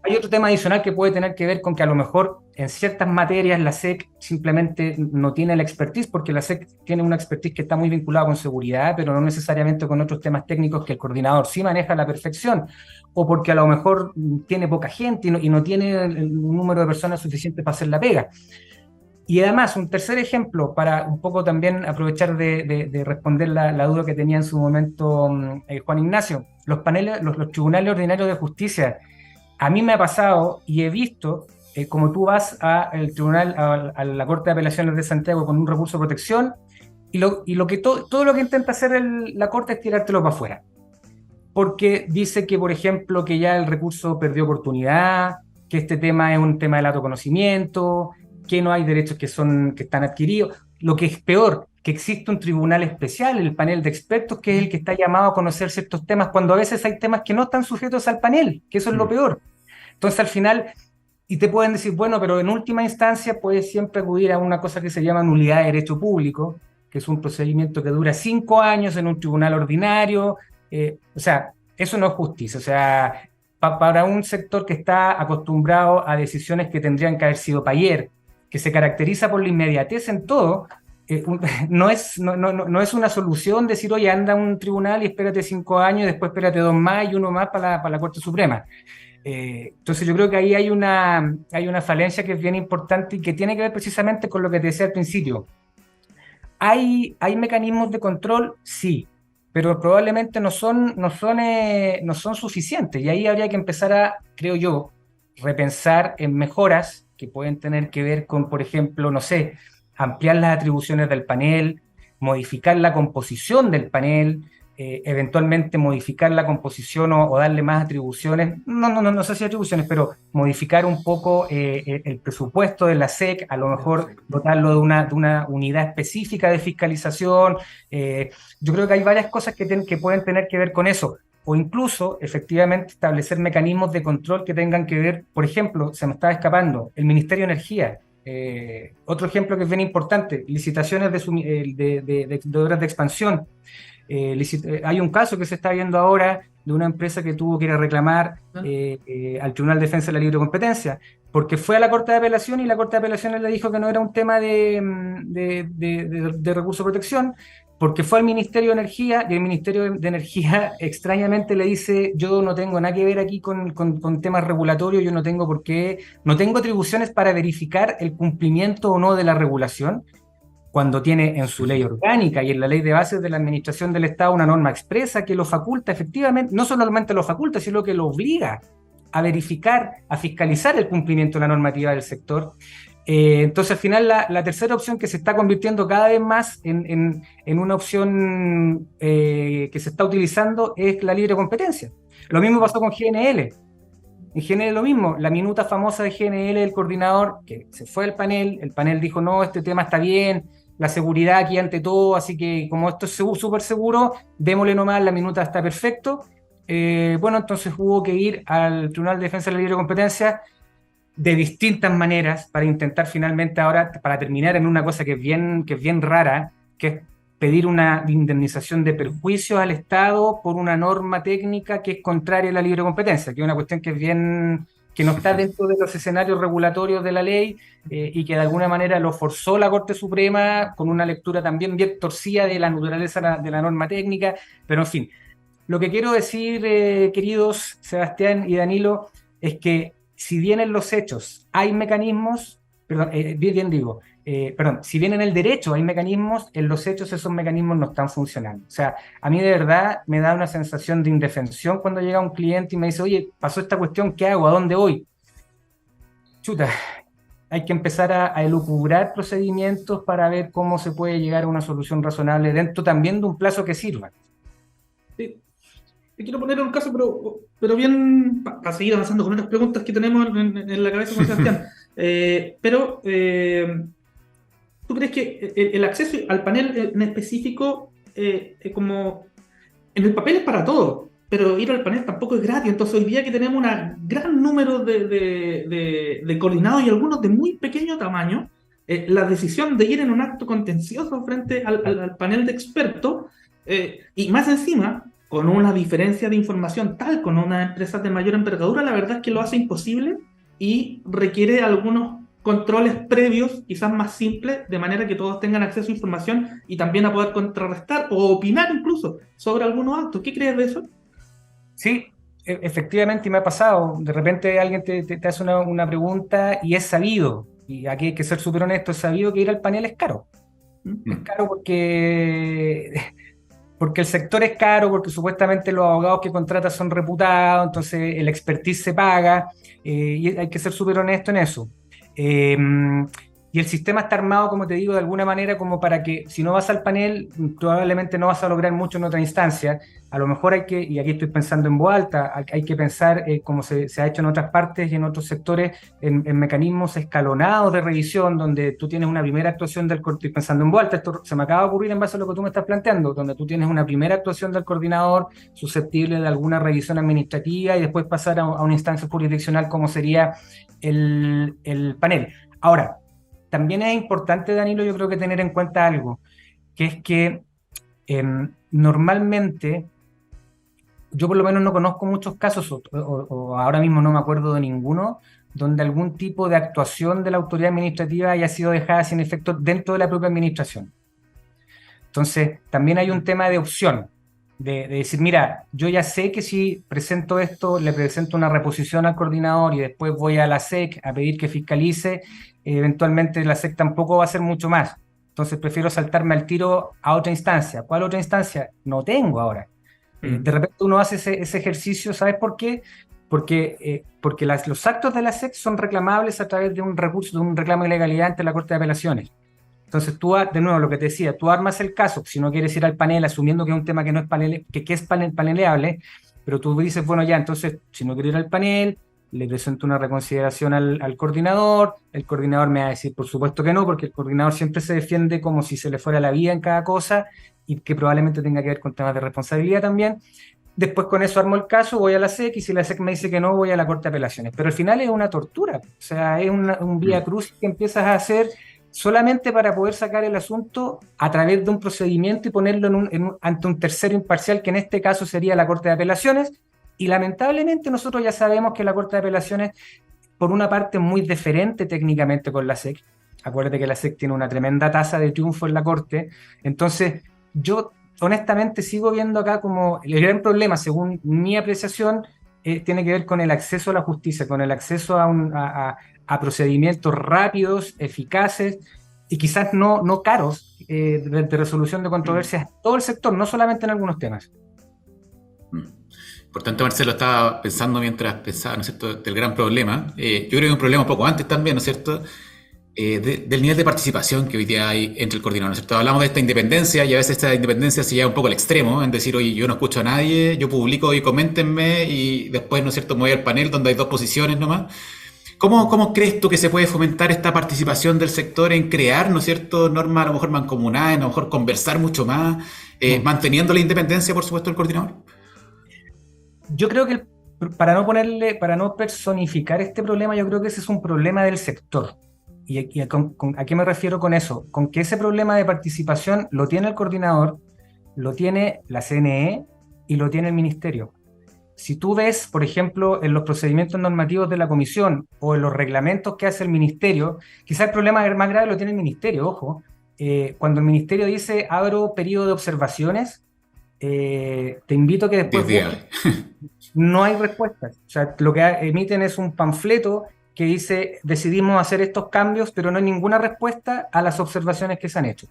Hay otro tema adicional que puede tener que ver con que a lo mejor en ciertas materias la SEC simplemente no tiene la expertise, porque la SEC tiene una expertise que está muy vinculada con seguridad, pero no necesariamente con otros temas técnicos que el coordinador sí maneja a la perfección, o porque a lo mejor tiene poca gente y no tiene un número de personas suficiente para hacer la pega. Y además, un tercer ejemplo, para un poco también aprovechar de responder la duda que tenía en su momento Juan Ignacio, los tribunales ordinarios de justicia. A mí me ha pasado y he visto como tú vas al tribunal, a la Corte de Apelaciones de Santiago con un recurso de protección y todo lo que intenta hacer la Corte es tirártelo para afuera. Porque dice que, por ejemplo, que ya el recurso perdió oportunidad, que este tema es un tema del autoconocimiento, que no hay derechos que están adquiridos. Lo que es peor, que existe un tribunal especial, el panel de expertos, que es el que está llamado a conocer ciertos temas, cuando a veces hay temas que no están sujetos al panel, que eso es lo peor. Entonces, al final, y te pueden decir, bueno, pero en última instancia puedes siempre acudir a una cosa que se llama nulidad de derecho público, que es un procedimiento que dura 5 años en un tribunal ordinario. O sea, eso no es justicia. O sea, para un sector que está acostumbrado a decisiones que tendrían que haber sido para ayer, que se caracteriza por la inmediatez en todo, no es una solución decir, oye, anda a un tribunal y espérate 5 años, y después espérate 2 más y 1 más para la Corte Suprema. Entonces yo creo que ahí hay una falencia que es bien importante y que tiene que ver precisamente con lo que te decía al principio. ¿Hay mecanismos de control? Sí, pero probablemente no son suficientes, y ahí habría que empezar a, creo yo, repensar en mejoras que pueden tener que ver con, por ejemplo, no sé, ampliar las atribuciones del panel, modificar la composición del panel, eventualmente modificar la composición o darle más atribuciones, no sé si atribuciones, pero modificar un poco el presupuesto de la SEC, a lo mejor dotarlo de una unidad específica de fiscalización. Yo creo que hay varias cosas que pueden tener que ver con eso, o incluso efectivamente establecer mecanismos de control que tengan que ver, por ejemplo, se me estaba escapando, el Ministerio de Energía. Otro ejemplo que es bien importante, licitaciones de obras de expansión. Hay un caso que se está viendo ahora de una empresa que tuvo que ir a reclamar al Tribunal de Defensa de la Libre Competencia, porque fue a la Corte de Apelación y la Corte de Apelaciones le dijo que no era un tema de recurso de protección, porque fue al Ministerio de Energía y el Ministerio de Energía extrañamente le dice, yo no tengo nada que ver aquí con temas regulatorios, yo no tengo atribuciones para verificar el cumplimiento o no de la regulación, cuando tiene en su ley orgánica y en la ley de bases de la administración del Estado una norma expresa que lo faculta efectivamente, no solamente lo faculta, sino que lo obliga a verificar, a fiscalizar el cumplimiento de la normativa del sector. Entonces, al final, la tercera opción que se está convirtiendo cada vez más en una opción que se está utilizando es la libre competencia. Lo mismo pasó con GNL. En GNL lo mismo, la minuta famosa de GNL del coordinador, que se fue al panel, el panel dijo, no, este tema está bien, la seguridad aquí ante todo, así que como esto es súper seguro, démosle nomás, la minuta está perfecto. Bueno, entonces hubo que ir al Tribunal de Defensa de la Libre Competencia de distintas maneras para intentar finalmente ahora, para terminar en una cosa que es bien rara, que es pedir una indemnización de perjuicios al Estado por una norma técnica que es contraria a la libre competencia, que es una cuestión que no está dentro de los escenarios regulatorios de la ley y que de alguna manera lo forzó la Corte Suprema con una lectura también bien torcida de la naturaleza de la norma técnica, pero en fin. Lo que quiero decir, queridos Sebastián y Danilo, es que si bien en los hechos hay mecanismos, si bien en el derecho hay mecanismos, en los hechos esos mecanismos no están funcionando. O sea, a mí de verdad me da una sensación de indefensión cuando llega un cliente y me dice, oye, pasó esta cuestión, ¿qué hago? ¿A dónde voy? Chuta, hay que empezar a elucubrar procedimientos para ver cómo se puede llegar a una solución razonable dentro también de un plazo que sirva. Sí. Te quiero poner un caso, pero bien para seguir avanzando con otras preguntas que tenemos en la cabeza con Sebastián. ¿Tú crees que el acceso al panel en específico, como en el papel es para todo, pero ir al panel tampoco es gratis? Entonces hoy día que tenemos un gran número de coordinados y algunos de muy pequeño tamaño, la decisión de ir en un acto contencioso frente al panel de expertos, y más encima, con una diferencia de información tal con una empresa de mayor envergadura, la verdad es que lo hace imposible y requiere algunos controles previos, quizás más simples, de manera que todos tengan acceso a información y también a poder contrarrestar o opinar incluso sobre algunos actos. ¿Qué crees de eso? Sí, efectivamente me ha pasado. De repente alguien te hace una pregunta y es sabido, y aquí hay que ser súper honesto, es sabido que ir al panel es caro. Es caro porque el sector es caro, porque supuestamente los abogados que contratas son reputados, entonces el expertise se paga, y hay que ser súper honesto en eso. Y el sistema está armado, como te digo, de alguna manera como para que si no vas al panel, probablemente no vas a lograr mucho en otra instancia. A lo mejor hay que, y aquí estoy pensando en voz alta, hay que pensar, como se ha hecho en otras partes y en otros sectores, en mecanismos escalonados de revisión, donde tú tienes una primera actuación estoy pensando en voz alta, esto se me acaba de ocurrir en base a lo que tú me estás planteando, donde tú tienes una primera actuación del coordinador susceptible de alguna revisión administrativa y después pasar a una instancia jurisdiccional como sería el panel. Ahora, también es importante, Danilo, yo creo que tener en cuenta algo, que es que normalmente, yo por lo menos no conozco muchos casos, o ahora mismo no me acuerdo de ninguno, donde algún tipo de actuación de la autoridad administrativa haya sido dejada sin efecto dentro de la propia administración. Entonces, también hay un tema de opción, de decir, mira, yo ya sé que si presento esto, le presento una reposición al coordinador y después voy a la SEC a pedir que fiscalice, eventualmente la SEC tampoco va a hacer mucho más. Entonces prefiero saltarme al tiro a otra instancia. ¿Cuál otra instancia? No tengo ahora. De repente uno hace ese ejercicio, ¿sabes por qué? Porque los actos de la SEC son reclamables a través de un recurso, de un reclamo de ilegalidad ante la Corte de Apelaciones. Entonces tú, de nuevo, lo que te decía, tú armas el caso, si no quieres ir al panel, asumiendo que es un tema que no es paneleable, pero tú dices, bueno, ya, entonces, si no quiero ir al panel, le presento una reconsideración al coordinador, el coordinador me va a decir, por supuesto que no, porque el coordinador siempre se defiende como si se le fuera la vida en cada cosa, y que probablemente tenga que ver con temas de responsabilidad también. Después con eso armo el caso, voy a la SEC, y si la SEC me dice que no, voy a la Corte de Apelaciones. Pero al final es una tortura, o sea, es un vía cruz que empiezas a hacer solamente para poder sacar el asunto a través de un procedimiento y ponerlo ante un tercero imparcial, que en este caso sería la Corte de Apelaciones, y lamentablemente nosotros ya sabemos que la Corte de Apelaciones, por una parte, es muy diferente técnicamente con la SEC. Acuérdate que la SEC tiene una tremenda tasa de triunfo en la Corte. Entonces, yo honestamente sigo viendo acá como el gran problema, según mi apreciación, tiene que ver con el acceso a la justicia, con el acceso a procedimientos rápidos, eficaces y quizás no caros de resolución de controversias en todo el sector, no solamente en algunos temas. Por tanto, Marcelo estaba pensando mientras pensaba, ¿no es cierto?, del gran problema. Yo creo que hay un problema un poco antes también, ¿no es cierto?, del nivel de participación que hoy día hay entre el coordinador, ¿no es cierto? Hablamos de esta independencia y a veces esta independencia se lleva un poco al extremo, en decir, oye, yo no escucho a nadie, yo publico y coméntenme y después, ¿no es cierto?, me voy al panel donde hay dos posiciones nomás. ¿Cómo crees tú que se puede fomentar esta participación del sector en crear, ¿no es cierto?, normas a lo mejor mancomunadas, a lo mejor conversar mucho más, manteniendo la independencia, por supuesto, del coordinador? Yo creo que para no personificar este problema, yo creo que ese es un problema del sector. ¿Y a qué me refiero con eso? Con que ese problema de participación lo tiene el coordinador, lo tiene la CNE y lo tiene el ministerio. Si tú ves, por ejemplo, en los procedimientos normativos de la comisión o en los reglamentos que hace el ministerio, quizás el problema más grave lo tiene el ministerio, ojo. Cuando el ministerio dice abro periodo de observaciones, te invito a que después no hay respuestas. O sea, lo que emiten es un panfleto que dice decidimos hacer estos cambios, pero no hay ninguna respuesta a las observaciones que se han hecho.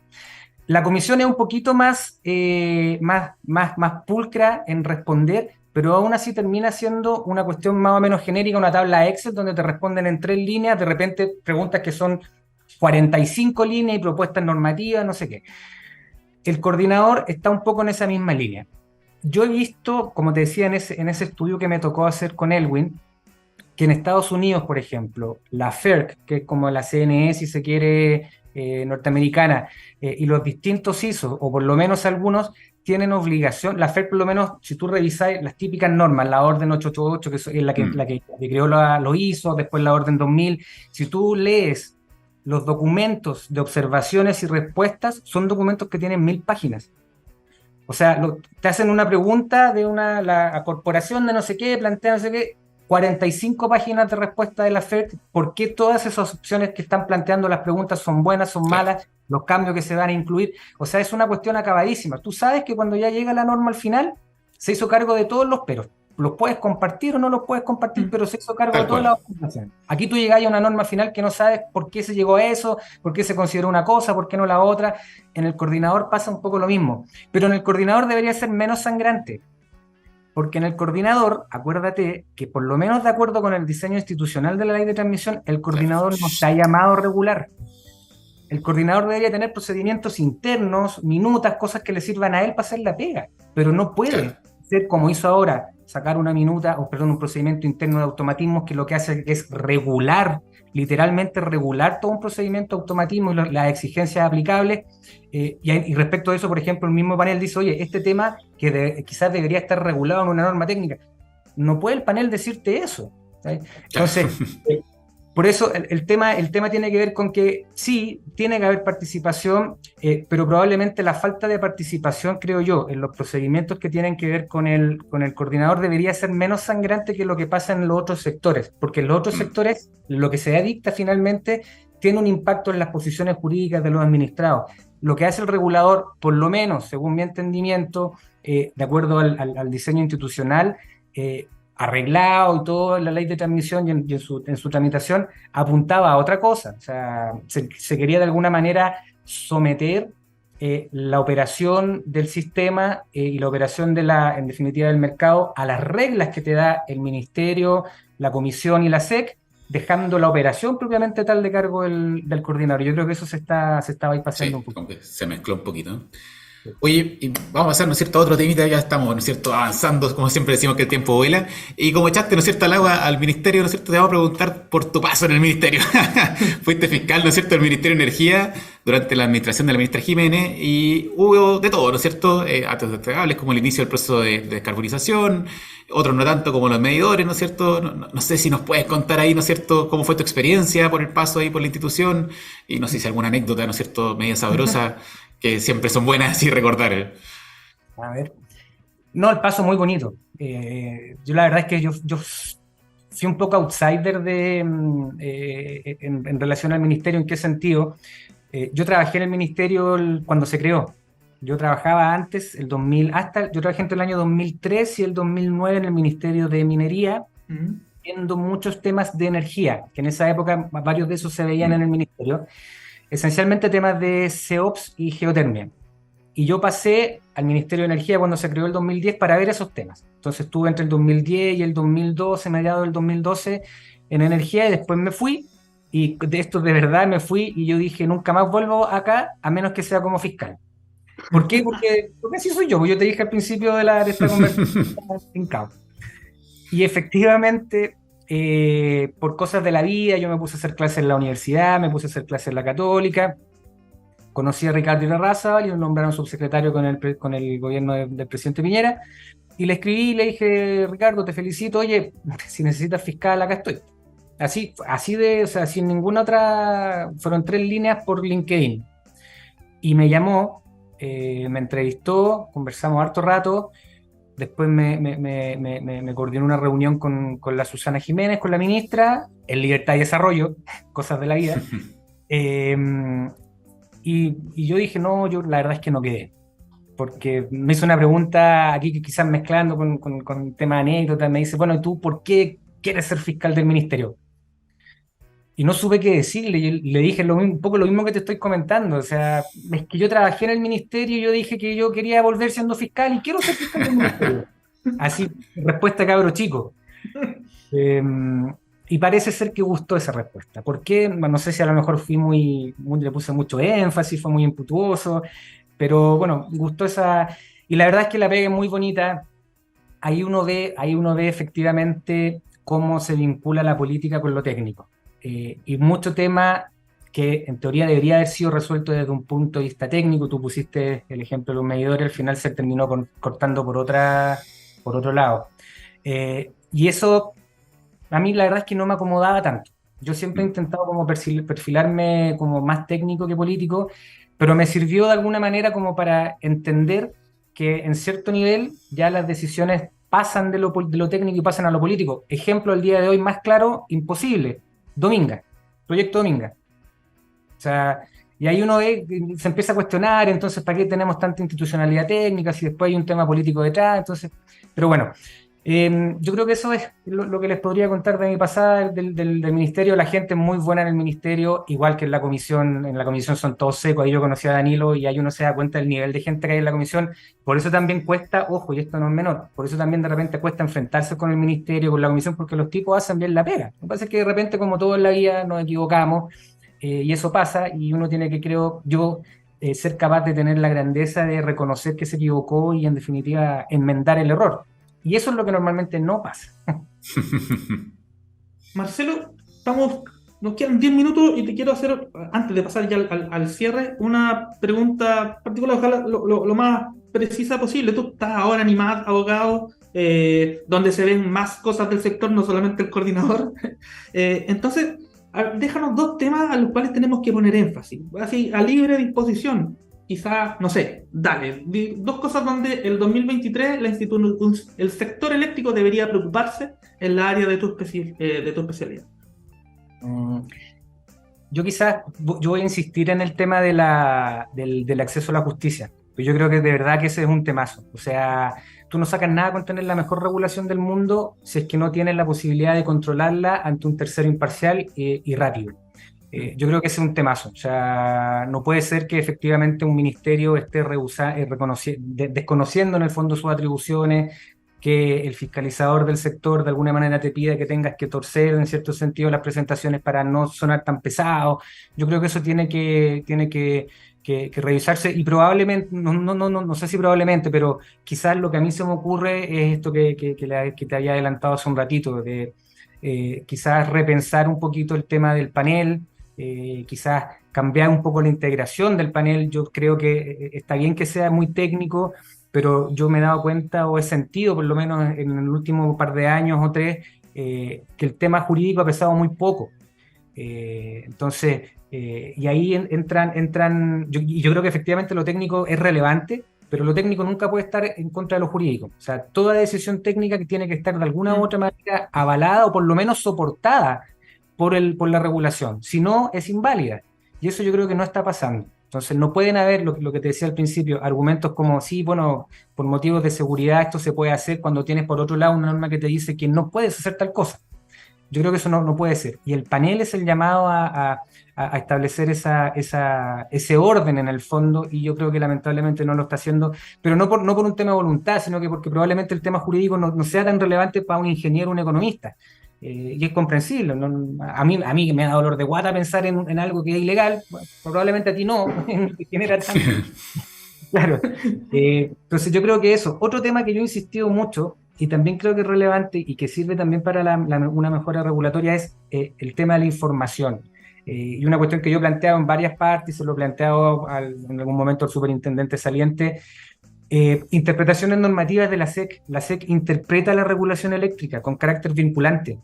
La comisión es un poquito más pulcra en responder, pero aún así termina siendo una cuestión más o menos genérica, una tabla Excel donde te responden en 3 líneas, de repente preguntas que son 45 líneas y propuestas normativas, no sé qué. El coordinador está un poco en esa misma línea. Yo he visto, como te decía, en ese estudio que me tocó hacer con Elwin, que en Estados Unidos, por ejemplo, la FERC, que es como la CNE, si se quiere, norteamericana, y los distintos ISO, o por lo menos algunos, tienen obligación. La FERC, por lo menos, si tú revisas las típicas normas, la orden 888, que es la que creó los ISO, después la orden 2000, si tú lees los documentos de observaciones y respuestas, son documentos que tienen 1000 páginas. O sea, te hacen una pregunta de la corporación de no sé qué, plantea no sé qué, 45 páginas de respuesta de la FERC, ¿por qué todas esas opciones que están planteando las preguntas son buenas, son malas, los cambios que se van a incluir? O sea, es una cuestión acabadísima. Tú sabes que cuando ya llega la norma al final, se hizo cargo de todos los peros. Los puedes compartir o no los puedes compartir, pero se hizo cargo de todas las opciones. Aquí tú llegas a una norma final que no sabes por qué se llegó a eso, por qué se consideró una cosa, por qué no la otra. En el coordinador pasa un poco lo mismo, pero en el coordinador debería ser menos sangrante. Porque en el coordinador, acuérdate que por lo menos de acuerdo con el diseño institucional de la ley de transmisión, el coordinador no está llamado a regular. El coordinador debería tener procedimientos internos, minutas, cosas que le sirvan a él para hacer la pega, pero no puede Claro. ser como hizo ahora, sacar una minuta, o perdón, un procedimiento interno de automatismos que lo que hace es regular, literalmente regular todo un procedimiento de automatismo y las exigencias aplicables. Y respecto a eso, por ejemplo, el mismo panel dice, oye, este tema que quizás debería estar regulado en una norma técnica, no puede el panel decirte eso, ¿sabes? Entonces, por eso el tema tiene que ver con que sí, tiene que haber participación, pero probablemente la falta de participación, creo yo, en los procedimientos que tienen que ver con el coordinador debería ser menos sangrante que lo que pasa en los otros sectores, porque en los otros sectores lo que se dicta finalmente tiene un impacto en las posiciones jurídicas de los administrados. Lo que hace el regulador, por lo menos, según mi entendimiento, de acuerdo al diseño institucional, arreglado y todo en la ley de transmisión y en su tramitación, apuntaba a otra cosa. O sea, se quería de alguna manera someter la operación del sistema y la operación en definitiva del mercado a las reglas que te da el Ministerio, la Comisión y la SEC, dejando la operación propiamente tal de cargo del coordinador. Yo creo que eso se estaba bypassando un poco. como que se mezcló un poquito. Oye, y vamos a pasar, ¿no es cierto?, a otro temita, ya estamos, ¿no es cierto?, avanzando, como siempre decimos que el tiempo vuela, y como echaste, ¿no es cierto?, al agua al ministerio, ¿no es cierto?, te vamos a preguntar por tu paso en el ministerio. Fuiste fiscal, ¿no es cierto?, del Ministerio de Energía durante la administración de la ministra Jiménez, y hubo de todo, ¿no es cierto?, actos destacables como el inicio del proceso de descarbonización, otros no tanto como los medidores, ¿no es cierto? No sé si nos puedes contar ahí, ¿no es cierto?, cómo fue tu experiencia por el paso ahí por la institución, y no sé si alguna anécdota, ¿no es cierto?, media sabrosa, que siempre son buenas así recordar. A ver. No, el paso muy bonito. Yo la verdad es que yo fui un poco outsider en relación al ministerio. ¿En qué sentido? Yo trabajé en el ministerio cuando se creó. Yo trabajaba antes, yo trabajé entre el año 2003 y el 2009 en el Ministerio de Minería, viendo muchos temas de energía, que en esa época varios de esos se veían en el ministerio. Esencialmente temas de CEOPS y geotermia. Y yo pasé al Ministerio de Energía cuando se creó el 2010 para ver esos temas. Entonces estuve entre el 2010 y el 2012, mediados del 2012, en energía, y después me fui, y de esto de verdad me fui, y yo dije, nunca más vuelvo acá, a menos que sea como fiscal. ¿Por qué? Porque así soy yo, yo te dije al principio de esta conversación, y efectivamente... por cosas de la vida, yo me puse a hacer clases en la universidad, me puse a hacer clases en la Católica, conocí a Ricardo Irarrázaval y lo nombraron subsecretario con el gobierno del presidente Piñera, y le escribí y le dije, Ricardo, te felicito, oye, si necesitas fiscal, acá estoy. Así o sea, sin ninguna otra, fueron 3 líneas por LinkedIn. Y me llamó, me entrevistó, conversamos harto rato. Después me coordinó una reunión con la Susana Jiménez, con la ministra, en Libertad y Desarrollo, cosas de la vida. Y yo dije, no, yo la verdad es que no quedé. Porque me hizo una pregunta aquí que quizás mezclando con tema de anécdota, me dice, bueno, ¿y tú por qué quieres ser fiscal del ministerio? Y no supe qué decirle, y le dije un poco lo mismo que te estoy comentando, o sea, es que yo trabajé en el ministerio y yo dije que yo quería volver siendo fiscal y quiero ser fiscal del ministerio. Así, respuesta cabro chico. Y parece ser que gustó esa respuesta. ¿Por qué? Bueno, no sé si a lo mejor le puse mucho énfasis, fue muy impetuoso, pero bueno, gustó esa... Y la verdad es que la pega es muy bonita. Ahí uno ve efectivamente cómo se vincula la política con lo técnico. Y mucho tema que en teoría debería haber sido resuelto desde un punto de vista técnico. Tú pusiste el ejemplo de los medidores, al final se terminó cortando por otro lado. Y eso, a mí la verdad es que no me acomodaba tanto. Yo siempre he intentado como perfilarme como más técnico que político, pero me sirvió de alguna manera como para entender que en cierto nivel ya las decisiones pasan de lo técnico y pasan a lo político. Ejemplo, el día de hoy más claro, imposible. Dominga, proyecto Dominga. O sea, y ahí uno se empieza a cuestionar, entonces, ¿para qué tenemos tanta institucionalidad técnica si después hay un tema político detrás? Entonces, pero bueno, yo creo que eso es lo que les podría contar de mi pasada del ministerio. La gente es muy buena en el ministerio, igual que en la comisión. En la comisión son todos secos, ahí yo conocí a Danilo y ahí uno se da cuenta del nivel de gente que hay en la comisión. Por eso también cuesta, ojo, y esto no es menor, por eso también de repente cuesta enfrentarse con el ministerio, con la comisión, porque los tipos hacen bien la pega. Lo que pasa es que de repente, como todo en la vida, nos equivocamos y eso pasa, y uno tiene que, creo yo, ser capaz de tener la grandeza de reconocer que se equivocó y en definitiva enmendar el error. Y eso es lo que normalmente no pasa. Marcelo, nos quedan 10 minutos y te quiero hacer, antes de pasar ya al cierre, una pregunta particular, ojalá lo más precisa posible. Tú estás ahora en IMAD, abogado, donde se ven más cosas del sector, no solamente el coordinador. Entonces, déjanos dos temas a los cuales tenemos que poner énfasis, así a libre disposición. Quizás, no sé, dale, dos cosas donde el 2023 el sector eléctrico debería preocuparse en la área de tu especialidad. Yo voy a insistir en el tema del acceso a la justicia. Yo creo que de verdad que ese es un temazo. O sea, tú no sacas nada con tener la mejor regulación del mundo si es que no tienes la posibilidad de controlarla ante un tercero imparcial y rápido. Yo creo que ese es un temazo. O sea, no puede ser que efectivamente un ministerio esté desconociendo en el fondo sus atribuciones, que el fiscalizador del sector de alguna manera te pida que tengas que torcer en cierto sentido las presentaciones para no sonar tan pesado. Yo creo que eso tiene que revisarse, y probablemente, no sé si probablemente, pero quizás lo que a mí se me ocurre es esto que te había adelantado hace un ratito, de quizás repensar un poquito el tema del panel, quizás cambiar un poco la integración del panel. Yo creo que está bien que sea muy técnico, pero yo me he dado cuenta, o he sentido por lo menos en el último par de años o tres, que el tema jurídico ha pesado muy poco. Entonces, y ahí entran yo creo que efectivamente lo técnico es relevante, pero lo técnico nunca puede estar en contra de lo jurídico. O sea, toda decisión técnica que tiene que estar de alguna u otra manera avalada o por lo menos soportada por la regulación. Si no, es inválida. Y eso yo creo que no está pasando. Entonces, no pueden haber, lo que te decía al principio, argumentos como, sí, bueno, por motivos de seguridad esto se puede hacer cuando tienes por otro lado una norma que te dice que no puedes hacer tal cosa. Yo creo que eso no puede ser. Y el panel es el llamado a establecer ese orden en el fondo, y yo creo que lamentablemente no lo está haciendo, pero no por un tema de voluntad, sino que porque probablemente el tema jurídico no sea tan relevante para un ingeniero o un economista. Y es comprensible. A mí me da dolor de guata pensar en algo que es ilegal, bueno, probablemente a ti no, que genera tanto. Claro. Entonces yo creo que eso. Otro tema que yo he insistido mucho, y también creo que es relevante y que sirve también para una mejora regulatoria, es el tema de la información. Y una cuestión que yo he planteado en varias partes, se lo he planteado en algún momento al superintendente saliente. Interpretaciones normativas de la SEC. La SEC interpreta la regulación eléctrica con carácter vinculante,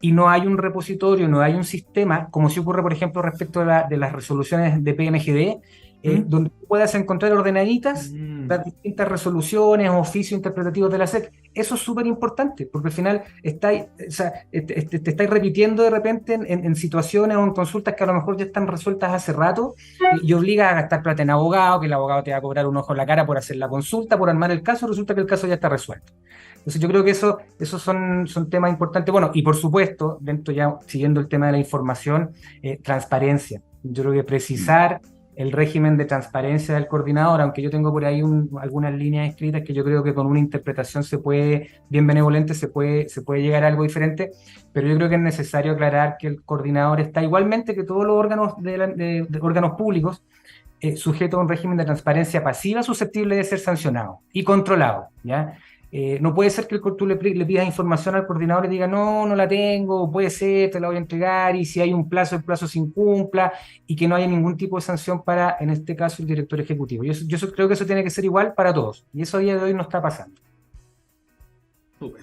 y no hay un repositorio, no hay un sistema, como si ocurre, por ejemplo, respecto de las resoluciones de PMGD, donde puedas encontrar ordenaditas las distintas resoluciones o oficios interpretativos de la SEC. Eso es súper importante, porque al final te estáis repitiendo de repente en situaciones o en consultas que a lo mejor ya están resueltas hace rato, y obliga a gastar plata en abogado, que el abogado te va a cobrar un ojo en la cara por hacer la consulta, por armar el caso, resulta que el caso ya está resuelto. Entonces yo creo que esos son temas importantes. Bueno, y por supuesto, dentro ya siguiendo el tema de la información, transparencia. Yo creo que precisar el régimen de transparencia del coordinador, aunque yo tengo por ahí algunas líneas escritas que yo creo que con una interpretación bien benevolente se puede llegar a algo diferente, pero yo creo que es necesario aclarar que el coordinador está igualmente que todos los órganos de órganos públicos, sujeto a un régimen de transparencia pasiva susceptible de ser sancionado y controlado, ¿ya? No puede ser que tú le pidas información al coordinador y diga, no la tengo, puede ser, te la voy a entregar, y si hay un plazo, el plazo se incumpla, y que no haya ningún tipo de sanción para, en este caso, el director ejecutivo. Yo creo que eso tiene que ser igual para todos, y eso a día de hoy no está pasando. Súper.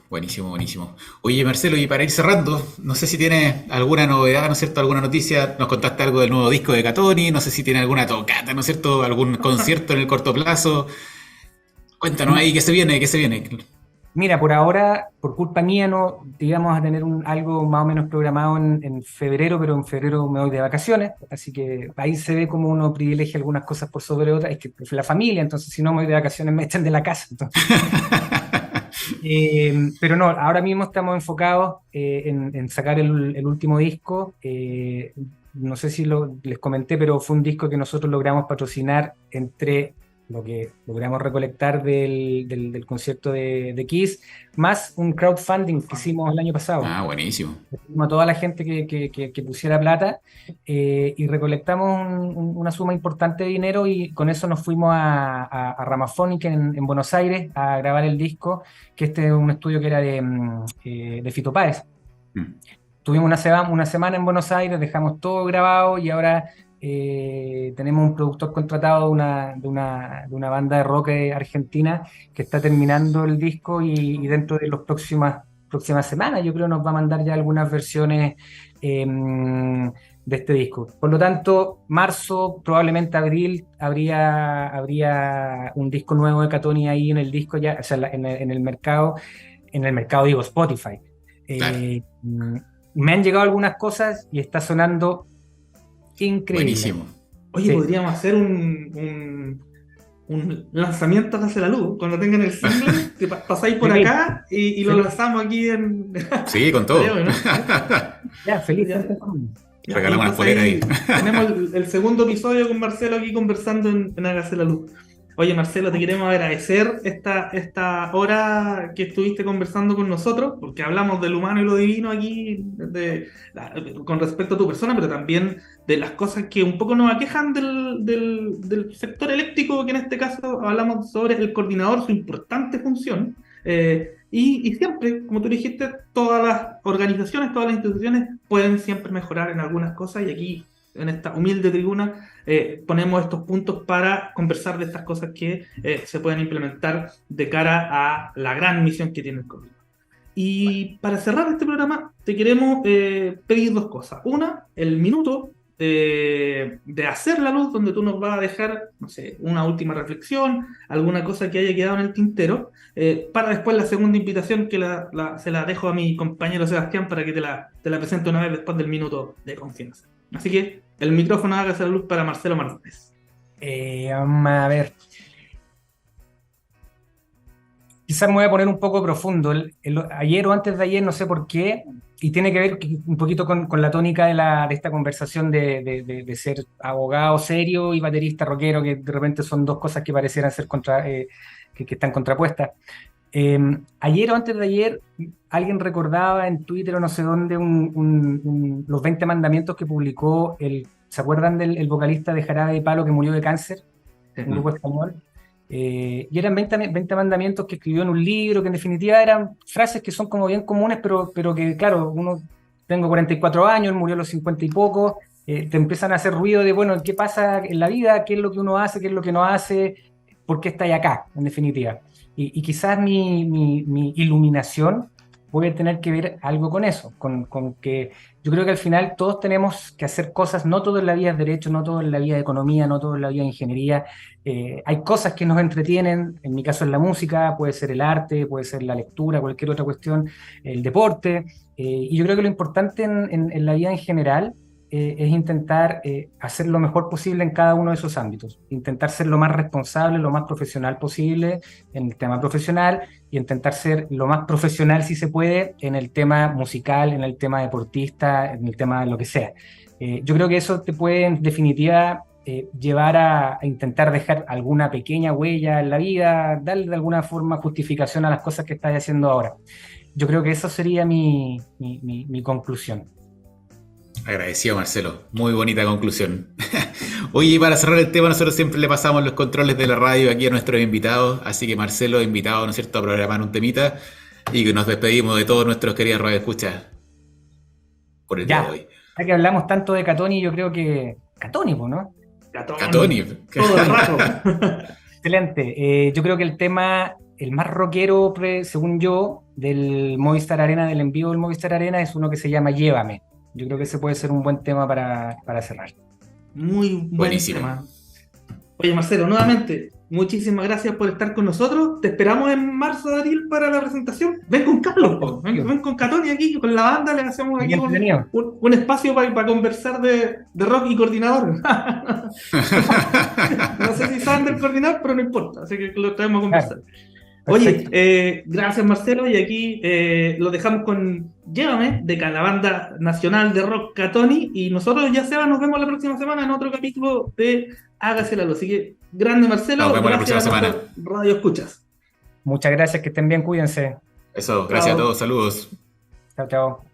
Buenísimo. Oye, Marcelo, y para ir cerrando, no sé si tienes alguna novedad, ¿no es cierto? Alguna noticia, nos contaste algo del nuevo disco de Catoni, no sé si tiene alguna tocata, ¿no es cierto? Algún concierto en el corto plazo. Cuéntanos ahí, ¿qué se viene? Mira, por ahora, por culpa mía, no íbamos a tener algo más o menos programado en febrero, pero en febrero me voy de vacaciones, así que ahí se ve como uno privilegia algunas cosas por sobre otras. Es que es la familia, entonces si no me voy de vacaciones me echan de la casa. Pero no, ahora mismo estamos enfocados en sacar el último disco. No sé si les comenté, pero fue un disco que nosotros logramos patrocinar entre lo que logramos recolectar del concierto de Kiss, más un crowdfunding que hicimos el año pasado. Ah, buenísimo. A toda la gente que pusiera plata, y recolectamos una suma importante de dinero, y con eso nos fuimos a Ramaphonic en Buenos Aires a grabar el disco, que este es un estudio que era de Fito Páez. Tuvimos una semana en Buenos Aires, dejamos todo grabado, y ahora tenemos un productor contratado de una banda de rock argentina que está terminando el disco, y dentro de las próximas semanas yo creo nos va a mandar ya algunas versiones de este disco. Por lo tanto, marzo, probablemente abril, habría un disco nuevo de Catoni ahí en el disco ya, o sea, en el mercado digo, Spotify. Claro. Me han llegado algunas cosas y está sonando increíble. Buenísimo. Oye, Sí. podríamos hacer un lanzamiento hacia la luz. Cuando tengan el single, que pasáis por Sí. acá y lo Sí. lanzamos aquí en. Sí, con todo. Creo, ¿no? Ya, feliz. Ya. Ya. Regalamos unas Entonces, poleras ahí. Tenemos el segundo episodio con Marcelo aquí conversando en Hágase la Luz. Oye, Marcelo, te queremos agradecer esta hora que estuviste conversando con nosotros, porque hablamos del humano y lo divino aquí con respecto a tu persona, pero también de las cosas que un poco nos aquejan del sector eléctrico, que en este caso hablamos sobre el coordinador, su importante función. Y siempre, como tú dijiste, todas las organizaciones, todas las instituciones pueden siempre mejorar en algunas cosas, y aquí, en esta humilde tribuna, ponemos estos puntos para conversar de estas cosas que se pueden implementar de cara a la gran misión que tiene el coordinador. Y para cerrar este programa, te queremos pedir dos cosas. Una, el minuto de hacer la luz, donde tú nos vas a dejar, no sé, una última reflexión, alguna cosa que haya quedado en el tintero, para después la segunda invitación que se la dejo a mi compañero Sebastián para que te la presente una vez después del minuto de confianza. Así que el micrófono Hágase la Luz para Marcelo Martínez. Vamos a ver. Quizás me voy a poner un poco profundo. Ayer o antes de ayer, no sé por qué, y tiene que ver un poquito con la tónica de esta conversación de ser abogado serio y baterista rockero, que de repente son dos cosas que parecieran ser que están contrapuestas. Ayer o antes de ayer, alguien recordaba en Twitter o no sé dónde los 20 mandamientos que publicó ¿se acuerdan del vocalista de Jarabe de Palo que murió de cáncer? Un grupo español. Y eran 20 mandamientos que escribió en un libro, que en definitiva eran frases que son como bien comunes, pero que, claro, tengo 44 años, murió a los 50 y poco, te empiezan a hacer ruido de, bueno, ¿qué pasa en la vida? ¿Qué es lo que uno hace? ¿Qué es lo que no hace? ¿Por qué estáis acá? En definitiva. Y quizás mi iluminación puede tener que ver algo con eso, con que yo creo que al final todos tenemos que hacer cosas, no todo en la vida es derecho, no todo en la vida de economía, no todo en la vida de ingeniería. Hay cosas que nos entretienen, en mi caso es la música, puede ser el arte, puede ser la lectura, cualquier otra cuestión, el deporte, y yo creo que lo importante en la vida en general es intentar hacer lo mejor posible en cada uno de esos ámbitos, intentar ser lo más responsable, lo más profesional posible en el tema profesional, y intentar ser lo más profesional, si se puede, en el tema musical, en el tema deportista, en el tema de lo que sea. Yo creo que eso te puede, en definitiva, llevar a intentar dejar alguna pequeña huella en la vida, darle de alguna forma justificación a las cosas que estás haciendo ahora. Yo creo que eso sería mi conclusión. Agradecido, Marcelo. Muy bonita conclusión. Oye, y para cerrar el tema, nosotros siempre le pasamos los controles de la radio aquí a nuestros invitados, así que Marcelo, invitado, ¿no es cierto?, a programar un temita, y que nos despedimos de todos nuestros queridos radioescuchas por el día de hoy. Ya que hablamos tanto de Catoni, yo creo que... Catoni, ¿no? Catoni. Todo el rato. Excelente. Yo creo que el tema, el más rockero, según yo, del Movistar Arena, del envío del Movistar Arena, es uno que se llama Llévame. Yo creo que ese puede ser un buen tema para cerrar. Muy buen Buenísimo. tema. Oye, Marcelo, nuevamente, muchísimas gracias por estar con nosotros. Te esperamos en marzo de abril para la presentación. Ven con Carlos, ven con Catoni aquí, con la banda, le hacemos aquí un espacio para conversar de rock y coordinador. No sé si saben del coordinador, pero no importa, así que lo traemos a conversar. Oye, gracias Marcelo, y aquí lo dejamos con Llévame, de la banda nacional de rock Catoni, y nosotros ya Seba nos vemos la próxima semana en otro capítulo de Hágase la Luz. Así que, grande Marcelo, Nos vemos la gracias próxima a semana. nuestros Radio Escuchas. Muchas gracias, que estén bien, cuídense. Eso, gracias a todos, saludos. Chao, chao.